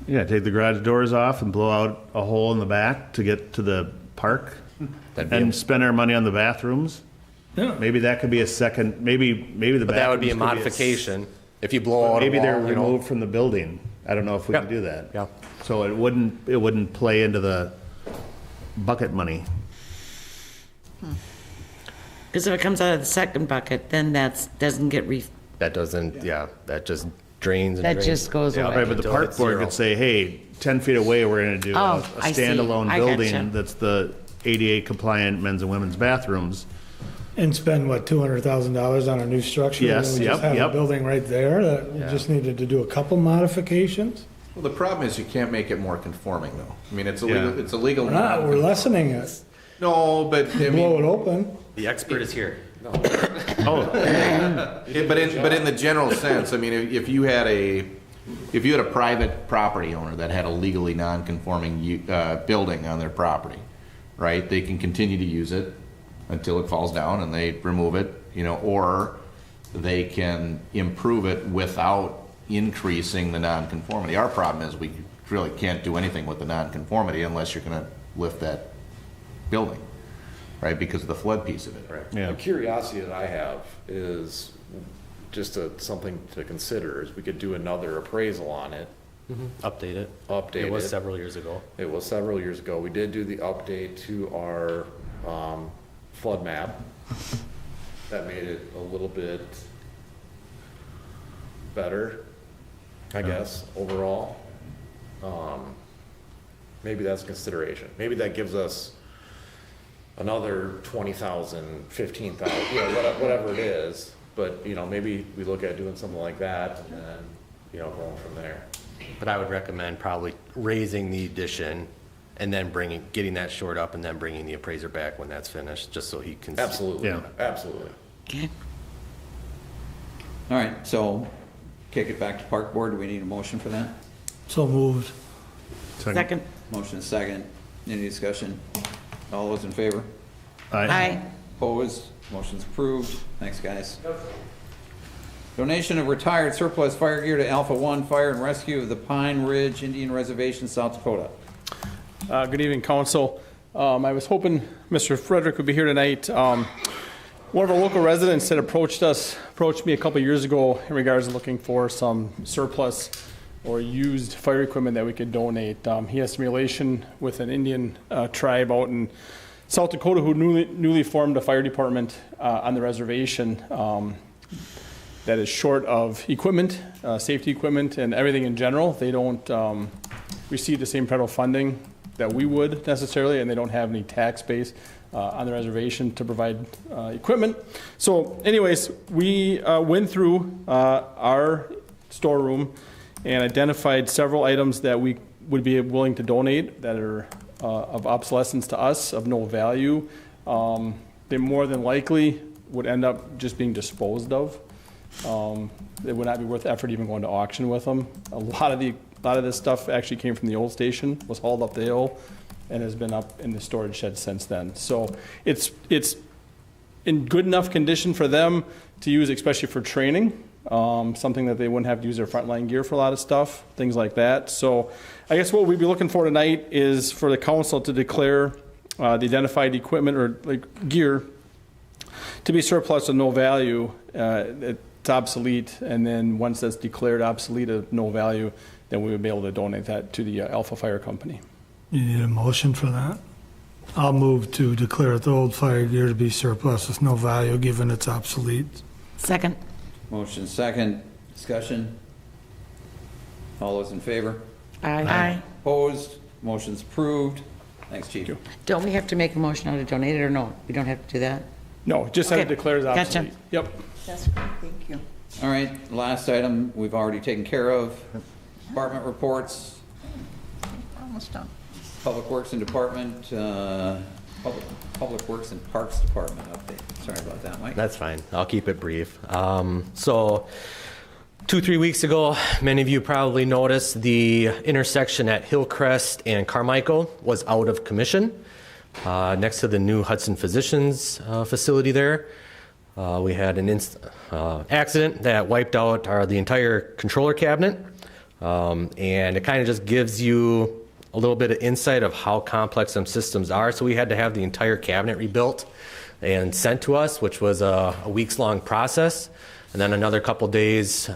Speaker 11: Yeah, take the garage doors off and blow out a hole in the back to get to the park, and spend our money on the bathrooms.
Speaker 9: Yeah.
Speaker 11: Maybe that could be a second. Maybe the.
Speaker 4: But that would be a
Speaker 11: bathrooms could
Speaker 4: modification. If you blow out a
Speaker 11: Maybe they're
Speaker 4: wall,
Speaker 11: removed from the building. I don't know if we can do that.
Speaker 4: Yeah.
Speaker 11: So it wouldn't play into the bucket money.
Speaker 16: Because if it comes out of the second bucket, then that doesn't get
Speaker 4: That doesn't, that just drains and
Speaker 16: That
Speaker 4: drains.
Speaker 16: just goes away.
Speaker 11: Right, but the
Speaker 4: Until
Speaker 11: park
Speaker 4: it's
Speaker 11: board
Speaker 4: zero.
Speaker 11: could say, hey, 10 feet away, we're going to do a
Speaker 16: I see.
Speaker 11: standalone
Speaker 16: I
Speaker 11: building
Speaker 16: gotcha.
Speaker 11: that's the ADA compliant men's and women's bathrooms.
Speaker 9: And spend, what, $200,000 on a new structure?
Speaker 11: Yes,
Speaker 9: And we just
Speaker 11: yep,
Speaker 9: have
Speaker 11: yep.
Speaker 9: a building right there that we just needed to do a couple modifications?
Speaker 19: Well, the problem is you can't make it more conforming, though. I mean, it's
Speaker 11: Yeah.
Speaker 19: illegal.
Speaker 9: We're not, we're lessening it.
Speaker 19: No, but I
Speaker 9: Blow
Speaker 19: mean,
Speaker 9: it open.
Speaker 4: The expert is here.
Speaker 19: but in the general sense, I mean, if you had a private property owner that had a legally non-conforming building on their property, right? They can continue to use it until it falls down and they remove it, or they can improve it without increasing the nonconformity. Our problem is we really can't do anything with the nonconformity unless you're going to lift that building, right? Because of the flood piece of it.
Speaker 11: Yeah.
Speaker 2: The curiosity that I have is just something to consider is we could do another appraisal on it.
Speaker 4: Update it.
Speaker 2: Update
Speaker 4: It was
Speaker 2: it.
Speaker 4: several years ago.
Speaker 2: It was several years ago. We did do the update to our flood map. That made it a little bit better, I guess, overall. Maybe that's a consideration. Maybe that gives us another 20,000, 15,000, whatever it is. But, maybe we look at doing something like that and then, going from there.
Speaker 4: But I would recommend probably raising the addition and then getting that shored up and then bringing the appraiser back when that's finished, just so he can.
Speaker 2: Absolutely,
Speaker 11: Yeah.
Speaker 2: absolutely.
Speaker 16: Okay.
Speaker 1: All right, so kick it back to park board. Do we need a motion for that?
Speaker 9: So moved.
Speaker 16: Second.
Speaker 1: Motion is second. Any discussion? All those in favor?
Speaker 16: Aye.
Speaker 1: Opposed? Motion's approved. Thanks, guys. Donation of retired surplus fire gear to Alpha One Fire and Rescue of the Pine Ridge Indian Reservation, South Dakota.
Speaker 7: Good evening, council. I was hoping Mr. Frederick would be here tonight. One of our local residents had approached me a couple years ago in regards to looking for some surplus or used fire equipment that we could donate. He has some relation with an Indian tribe out in South Dakota who newly formed a fire department on the reservation that is short of equipment, safety equipment, and everything in general. They don't receive the same federal funding that we would necessarily, and they don't have any tax base on the reservation to provide equipment. So anyways, we went through our storeroom and identified several items that we would be willing to donate that are of obsolescence to us, of no value. They more than likely would end up just being disposed of. It would not be worth effort even going to auction with them. A lot of this stuff actually came from the old station, was hauled up the hill, and has been up in the storage shed since then. So it's in good enough condition for them to use, especially for training. Something that they wouldn't have to use their frontline gear for a lot of stuff, things like that. So I guess what we'd be looking for tonight is for the council to declare the identified equipment or like gear to be surplus of no value. It's obsolete, and then once that's declared obsolete of no value, then we would be able to donate that to the Alpha Fire Company.
Speaker 9: You need a motion for that? I'll move to declare the old fire gear to be surplus with no value given it's obsolete.
Speaker 16: Second.
Speaker 1: Motion second. Discussion? All those in favor?
Speaker 16: Aye.
Speaker 1: Opposed? Motion's approved. Thanks, Chief.
Speaker 16: Don't we have to make a motion how to donate it, or no? We don't have to do that?
Speaker 7: No, just have it
Speaker 16: Okay.
Speaker 7: declared as
Speaker 16: Gotcha.
Speaker 7: obsolete. Yep.
Speaker 10: That's good, thank you.
Speaker 1: All right, last item we've already taken care of. Department reports,
Speaker 10: Almost done.
Speaker 1: Public Works and Department, Public Works and Parks Department update. Sorry about that, Mike.
Speaker 4: That's fine. I'll keep it brief. So 2-3 weeks ago, many of you probably noticed the intersection at Hillcrest and Carmichael was out of commission next to the new Hudson Physicians facility there. We had an accident that wiped out the entire controller cabinet, and it kind of just gives you a little bit of insight of how complex some systems are. So we had to have the entire cabinet rebuilt and sent to us, which was a weeks-long process, and then another couple days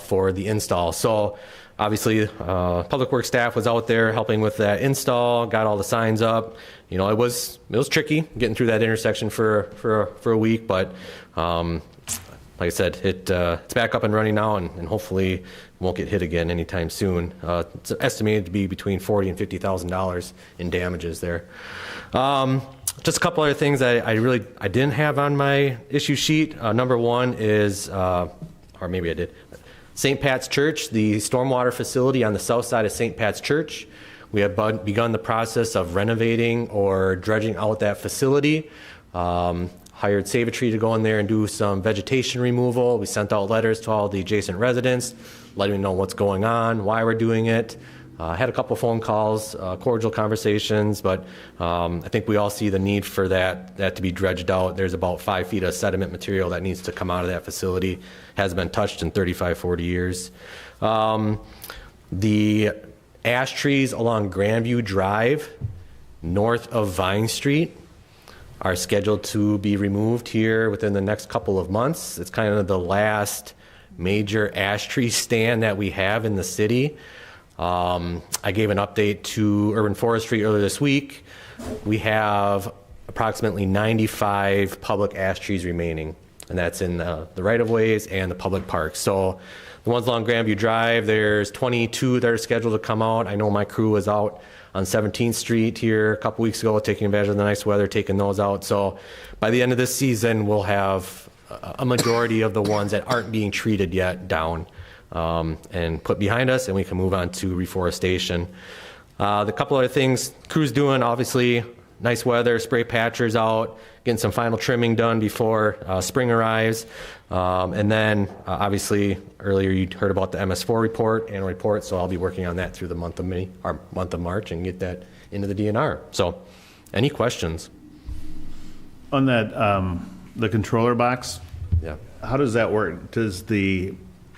Speaker 4: for the install. So obviously, Public Works staff was out there helping with that install, got all the signs up. You know, it was tricky getting through that intersection for a week, but like like I said, it's back up and running now, and hopefully won't get hit again anytime soon. It's estimated to be between $40,000 and $50,000 in damages there. Just a couple other things I didn't have on my issue sheet. Number one is, or maybe I did, St. Pat's Church, the stormwater facility on the south side of St. Pat's Church. We have begun the process of renovating or dredging out that facility. Hired Save a Tree to go in there and do some vegetation removal. We sent out letters to all the adjacent residents, letting them know what's going on, why we're doing it. Had a couple phone calls, cordial conversations, but I think we all see the need for that to be dredged out. There's about 5 feet of sediment material that needs to come out of that facility. Hasn't been touched in 35, 40 years. The ash trees along Grandview Drive, north of Vine Street, are scheduled to be removed here within the next couple of months. It's kind of the last major ash tree stand that we have in the city. I gave an update to Urban Forestry earlier this week. We have approximately 95 public ash trees remaining, and that's in the right-of-ways and the public parks. So the ones along Grandview Drive, there's 22 that are scheduled to come out. I know my crew was out on 17th Street here a couple weeks ago, taking advantage of the nice weather, taking those out. So by the end of this season, we'll have a majority of the ones that aren't being treated yet down and put behind us, and we can move on to reforestation. The couple other things crew's doing, obviously, nice weather, spray patchers out, getting some final trimming done before spring arrives. And then, obviously, earlier you heard about the MS4 annual report, so I'll be working on that through the month of March and get that into the DNR. So, any questions?
Speaker 11: On that, the controller box?
Speaker 4: Yeah.
Speaker 11: How does that work? Does the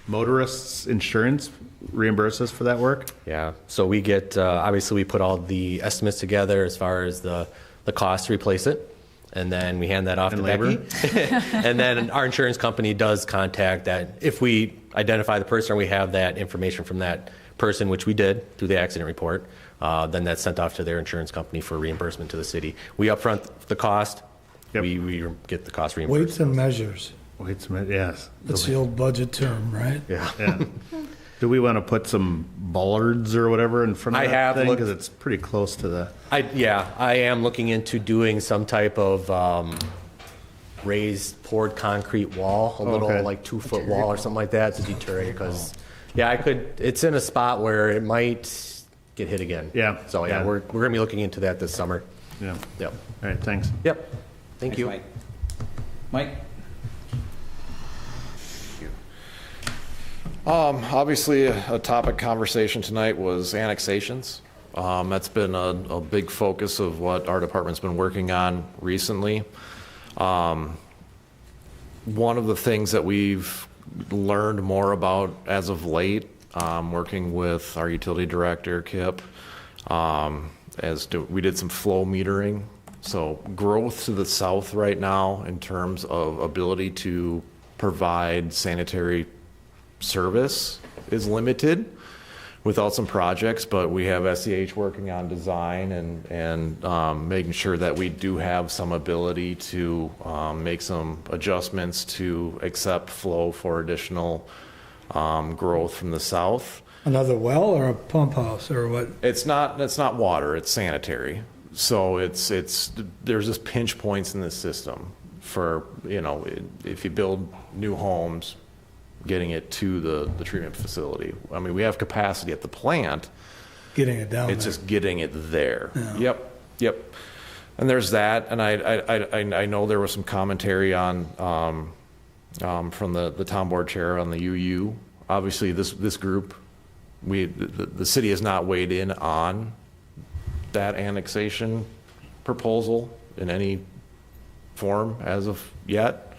Speaker 11: motorist's insurance reimburse us for that work?
Speaker 4: Yeah, so we get, obviously we put all the estimates together as far as the cost to replace it, and then we hand that off to
Speaker 11: labor?
Speaker 4: Becky. And then our insurance company does contact that. If we identify the person or we have that information from that person, which we did through the accident report, then that's sent off to their insurance company for reimbursement to the city. We upfront the cost, we get the cost reimbursed.
Speaker 9: Weights and measures.
Speaker 11: Weights and yes.
Speaker 9: That's the old budget term, right?
Speaker 11: Yeah. Do we want to put some bollards or whatever in front of
Speaker 4: I
Speaker 11: that
Speaker 4: have
Speaker 11: thing?
Speaker 4: looked-
Speaker 11: Because it's pretty close to the...
Speaker 4: I am looking into doing some type of raised poured concrete wall, a little
Speaker 11: Okay.
Speaker 4: like 2-foot wall or something like that to deter it, because, it's in a spot where it might get hit again.
Speaker 11: Yeah.
Speaker 4: So,
Speaker 11: Yeah.
Speaker 4: we're going to be looking into that this summer.
Speaker 11: Yeah.
Speaker 4: Yep.
Speaker 11: All right, thanks.
Speaker 4: Yep. Thank you.
Speaker 1: Mike?
Speaker 6: Obviously, a topic conversation tonight was annexations. That's been a big focus of what our department's been working on recently. One of the things that we've learned more about as of late, working with our utility director, Kip, we did some flow metering. So growth to the south right now in terms of ability to provide sanitary service is limited without some projects, but we have SEH working on design and making sure that we do have some ability to make some adjustments to accept flow for additional growth from the south.
Speaker 9: Another well or a pump house or what?
Speaker 6: It's not water, it's sanitary. So there's just pinch points in the system for, if you build new homes, getting it to the treatment facility. I mean, we have capacity at the plant.
Speaker 9: Getting it down
Speaker 6: It's
Speaker 9: there.
Speaker 6: just getting it there.
Speaker 9: Yeah.
Speaker 6: Yep. And there's that. And I know there was some commentary on from the town board chair on the UU. Obviously, this group, the city has not weighed in on that annexation proposal in any form as of yet.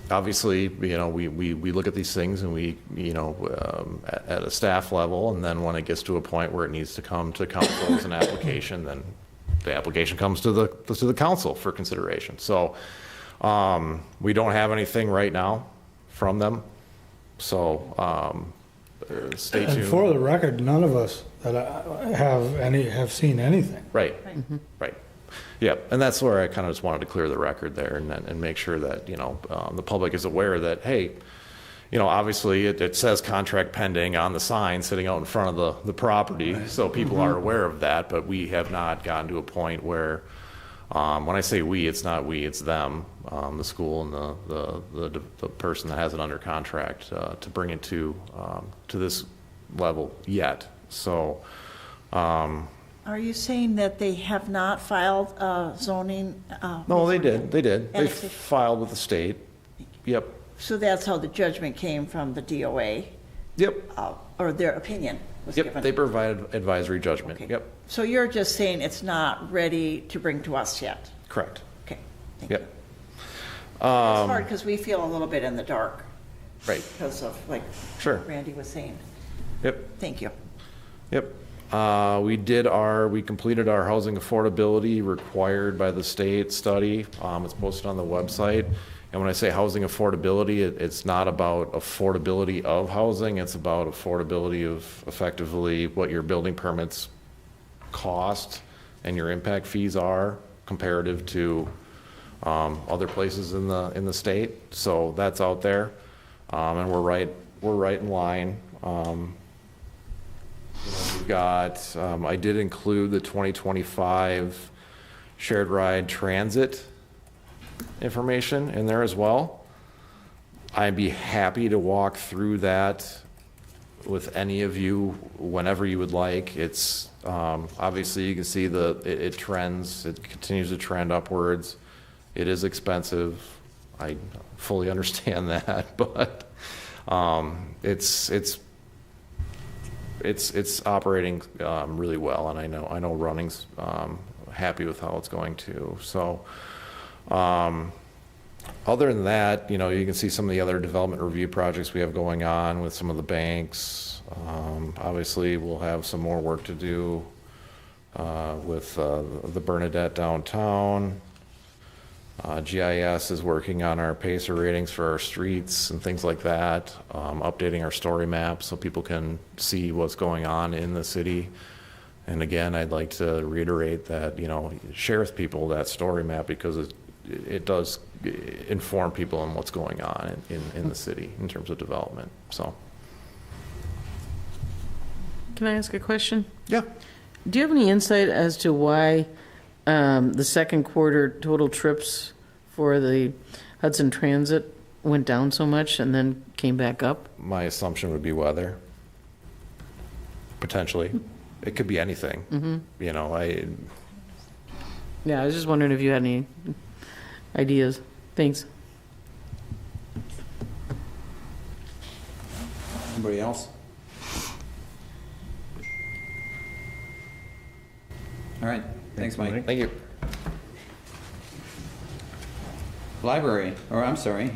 Speaker 6: Obviously, we look at these things and we, at a staff level, and then when it gets to a point where it needs to come to council as an application, then the application comes to the council for consideration. So we don't have anything right now from them. So stay tuned.
Speaker 9: And for the record, none of us that have seen anything.
Speaker 6: Right, right. Yep, and that's where I kind of just wanted to clear the record there and make sure that, the public is aware that, hey, obviously it says contract pending on the sign sitting out in front of the property, so people are aware of that, but we have not gotten to a point where, when I say we, it's not we, it's them, the school and the person that has it under contract to bring it to this level yet. So,
Speaker 10: Are you saying that they have not filed zoning?
Speaker 6: no, they did. They
Speaker 10: And
Speaker 6: filed with the state. Yep.
Speaker 10: So that's how the judgment came from the DOA?
Speaker 6: Yep.
Speaker 10: Or their opinion was
Speaker 6: Yep,
Speaker 10: given?
Speaker 6: they provided advisory judgment.
Speaker 10: Okay.
Speaker 6: Yep,
Speaker 10: So you're just saying it's not ready to bring to us yet?
Speaker 6: correct.
Speaker 10: Okay.
Speaker 6: Yep.
Speaker 10: It's hard because we feel a little bit in the dark.
Speaker 6: Right.
Speaker 10: Because of, like
Speaker 6: Sure.
Speaker 10: Randy was saying.
Speaker 6: Yep.
Speaker 10: Thank you.
Speaker 6: Yep. We completed our housing affordability required by the state study. It's posted on the website. And when I say housing affordability, it's not about affordability of housing, it's about affordability of effectively what your building permits cost and your impact fees are comparative to other places in the state. So that's out there, and we're right in line. We've got, I did include the 2025 shared ride transit information in there as well. I'd be happy to walk through that with any of you whenever you would like. It's obviously you can see it trends, it continues to trend upwards. It is expensive. I fully understand that, but it's operating really well, and I know Running's happy with how it's going too. So other than that, you can see some of the other development review projects we have going on with some of the banks. Obviously, we'll have some more work to do with the Bernadette downtown. GIS is working on our PACER ratings for our streets and things like that, updating our story map so people can see what's going on in the city. And again, I'd like to reiterate that, share with people that story map because it does inform people on what's going on in the city in terms of development. So,
Speaker 13: Can I ask a question?
Speaker 6: Yeah.
Speaker 13: Do you have any insight as to why the second quarter total trips for the Hudson Transit went down so much and then came back up?
Speaker 6: my assumption would be weather, potentially. It could be anything.
Speaker 13: Mm-hmm. Yeah, I was just wondering if you had any ideas. Thanks.
Speaker 1: Anybody else? All right, thanks, Mike.
Speaker 6: Thank you.
Speaker 1: Library, or I'm sorry,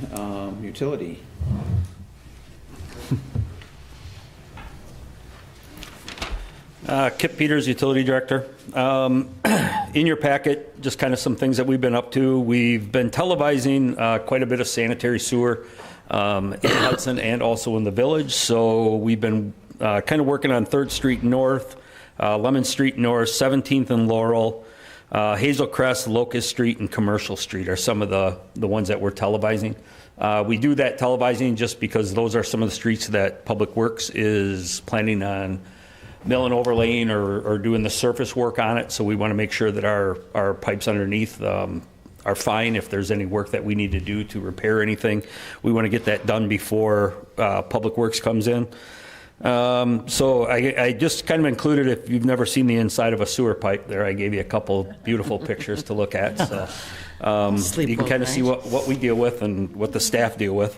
Speaker 1: utility.
Speaker 14: Kip Peters, Utility Director. In your packet, just kind of some things that we've been up to. We've been televising quite a bit of sanitary sewer in Hudson and also in the village. So we've been kind of working on 3rd Street North, Lemon Street North, 17th and Laurel, Hazel Crest, Locust Street, and Commercial Street are some of the ones that we're televising. We do that televising just because those are some of the streets that Public Works is planning on milling, overlaying, or doing the surface work on it. So we want to make sure that our pipes underneath are fine. If there's any work that we need to do to repair anything, we want to get that done before Public Works comes in. So I just kind of included, if you've never seen the inside of a sewer pipe there, I gave you a couple beautiful pictures to look at. So you can kind of see what we deal with and what the staff deal with.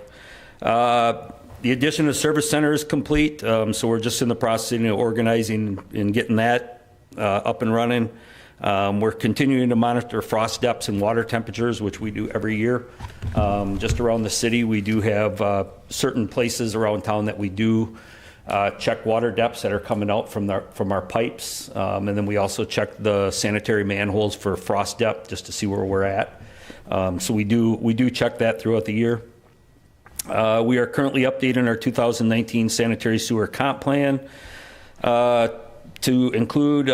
Speaker 14: The addition of the service center is complete, so we're just in the process of organizing and getting that up and running. We're continuing to monitor frost depths and water temperatures, which we do every year. Just around the city, we do have certain places around town that we do check water depths that are coming out from our pipes, and then we also check the sanitary manholes for frost depth just to see where we're at. So we do check that throughout the year. We are currently updating our 2019 sanitary sewer comp plan to include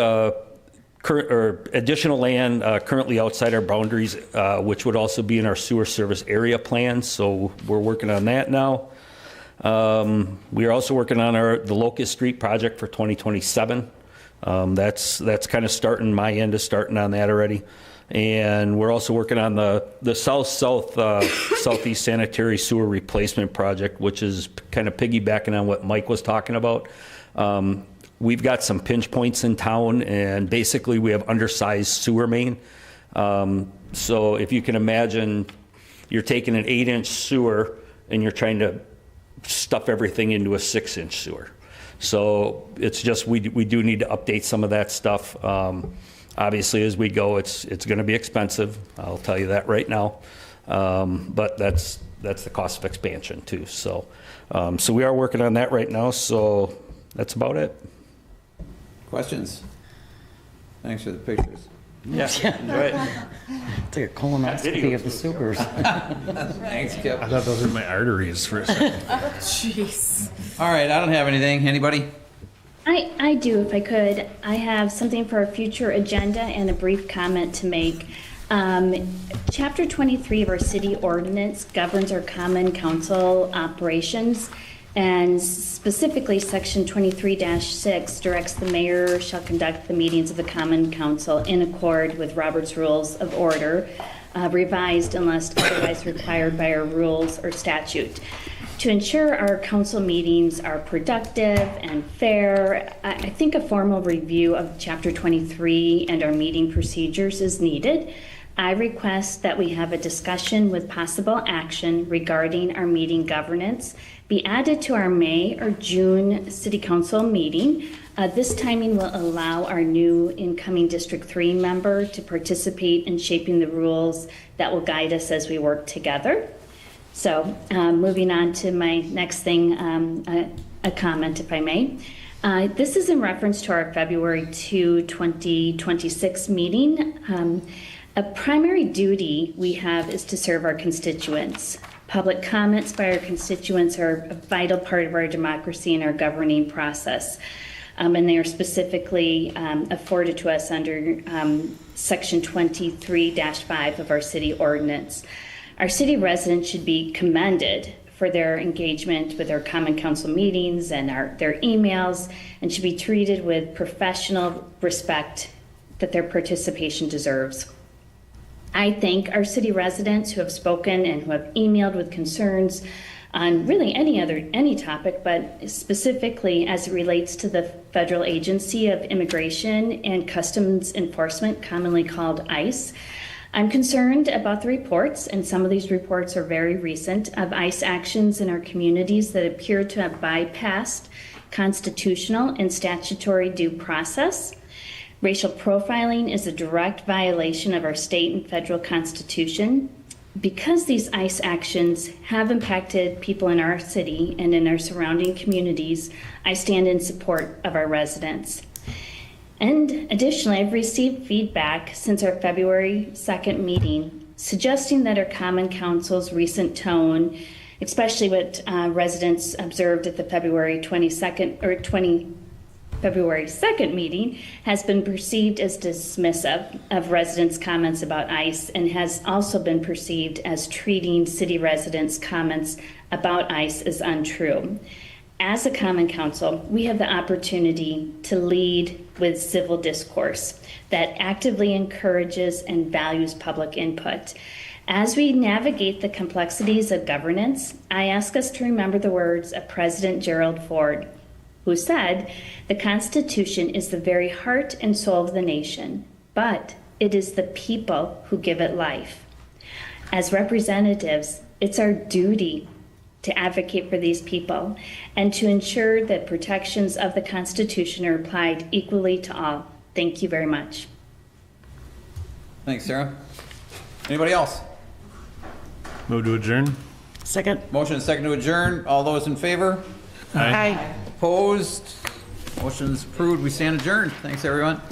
Speaker 14: additional land currently outside our boundaries, which would also be in our sewer service area plan. So we're working on that now. We are also working on the Locust Street project for 2027. That's kind of starting. My end is starting on that already. And we're also working on the southeast sanitary sewer replacement project, which is kind of piggybacking on what Mike was talking about. We've got some pinch points in town, and basically we have undersized sewer main. So if you can imagine, you're taking an 8-inch sewer and you're trying to stuff everything into a 6-inch sewer. So it's just, we do need to update some of that stuff. Obviously, as we go, it's going to be expensive. I'll tell you that right now. But that's the cost of expansion too. So we are working on that right now. So that's about it.
Speaker 1: Questions? Thanks for the pictures.
Speaker 14: Yeah, enjoy it.
Speaker 16: It's like a colonoscopy of the sewers.
Speaker 1: Thanks, Kip.
Speaker 11: I thought those were my arteries for a second.
Speaker 20: Jeez.
Speaker 1: All right, I don't have anything. Anybody?
Speaker 15: I do, if I could. I have something for a future agenda and a brief comment to make. Chapter 23 of our city ordinance governs our common council operations, and specifically section 23-6 directs the mayor shall conduct the meetings of the common council in accord with Robert's Rules of Order, revised unless otherwise required by our rules or statute. To ensure our council meetings are productive and fair, I think a formal review of Chapter 23 and our meeting procedures is needed. I request that we have a discussion with possible action regarding our meeting governance be added to our May or June City Council meeting. This timing will allow our new incoming District 3 member to participate in shaping the rules that will guide us as we work together. So moving on to my next thing, a comment, if I may. This is in reference to our February 2, 2026 meeting. A primary duty we have is to serve our constituents. Public comments by our constituents are a vital part of our democracy and our governing process. And they are specifically afforded to us under Section 23-5 of our city ordinance. Our city residents should be commended for their engagement with our common council meetings and their emails, and should be treated with professional respect that their participation deserves. I thank our city residents who have spoken and who have emailed with concerns on really any topic, but specifically as it relates to the Federal Agency of Immigration and Customs Enforcement, commonly called ICE. I'm concerned about the reports, and some of these reports are very recent, of ICE actions in our communities that appear to have bypassed constitutional and statutory due process. Racial profiling is a direct violation of our state and federal constitution. Because these ICE actions have impacted people in our city and in our surrounding communities, I stand in support of our residents. And additionally, I've received feedback since our February 2nd meeting suggesting that our Common Council's recent tone, especially what residents observed at the February 2nd meeting, has been perceived as dismissive of residents' comments about ICE, and has also been perceived as treating city residents' comments about ICE as untrue. As a Common Council, we have the opportunity to lead with civil discourse that actively encourages and values public input. As we navigate the complexities of governance, I ask us to remember the words of President Gerald Ford, who said, "The Constitution is the very heart and soul of the nation, but it is the people who give it life." As representatives, it's our duty to advocate for these people and to ensure that protections of the Constitution are applied equally to all. Thank you very much.
Speaker 1: Thanks, Sarah. Anybody else?
Speaker 11: Move to adjourn.
Speaker 16: Second.
Speaker 1: Motion and second to adjourn. All those in favor?
Speaker 11: Aye.
Speaker 1: Opposed? Motion's approved. We stand adjourned. Thanks, everyone.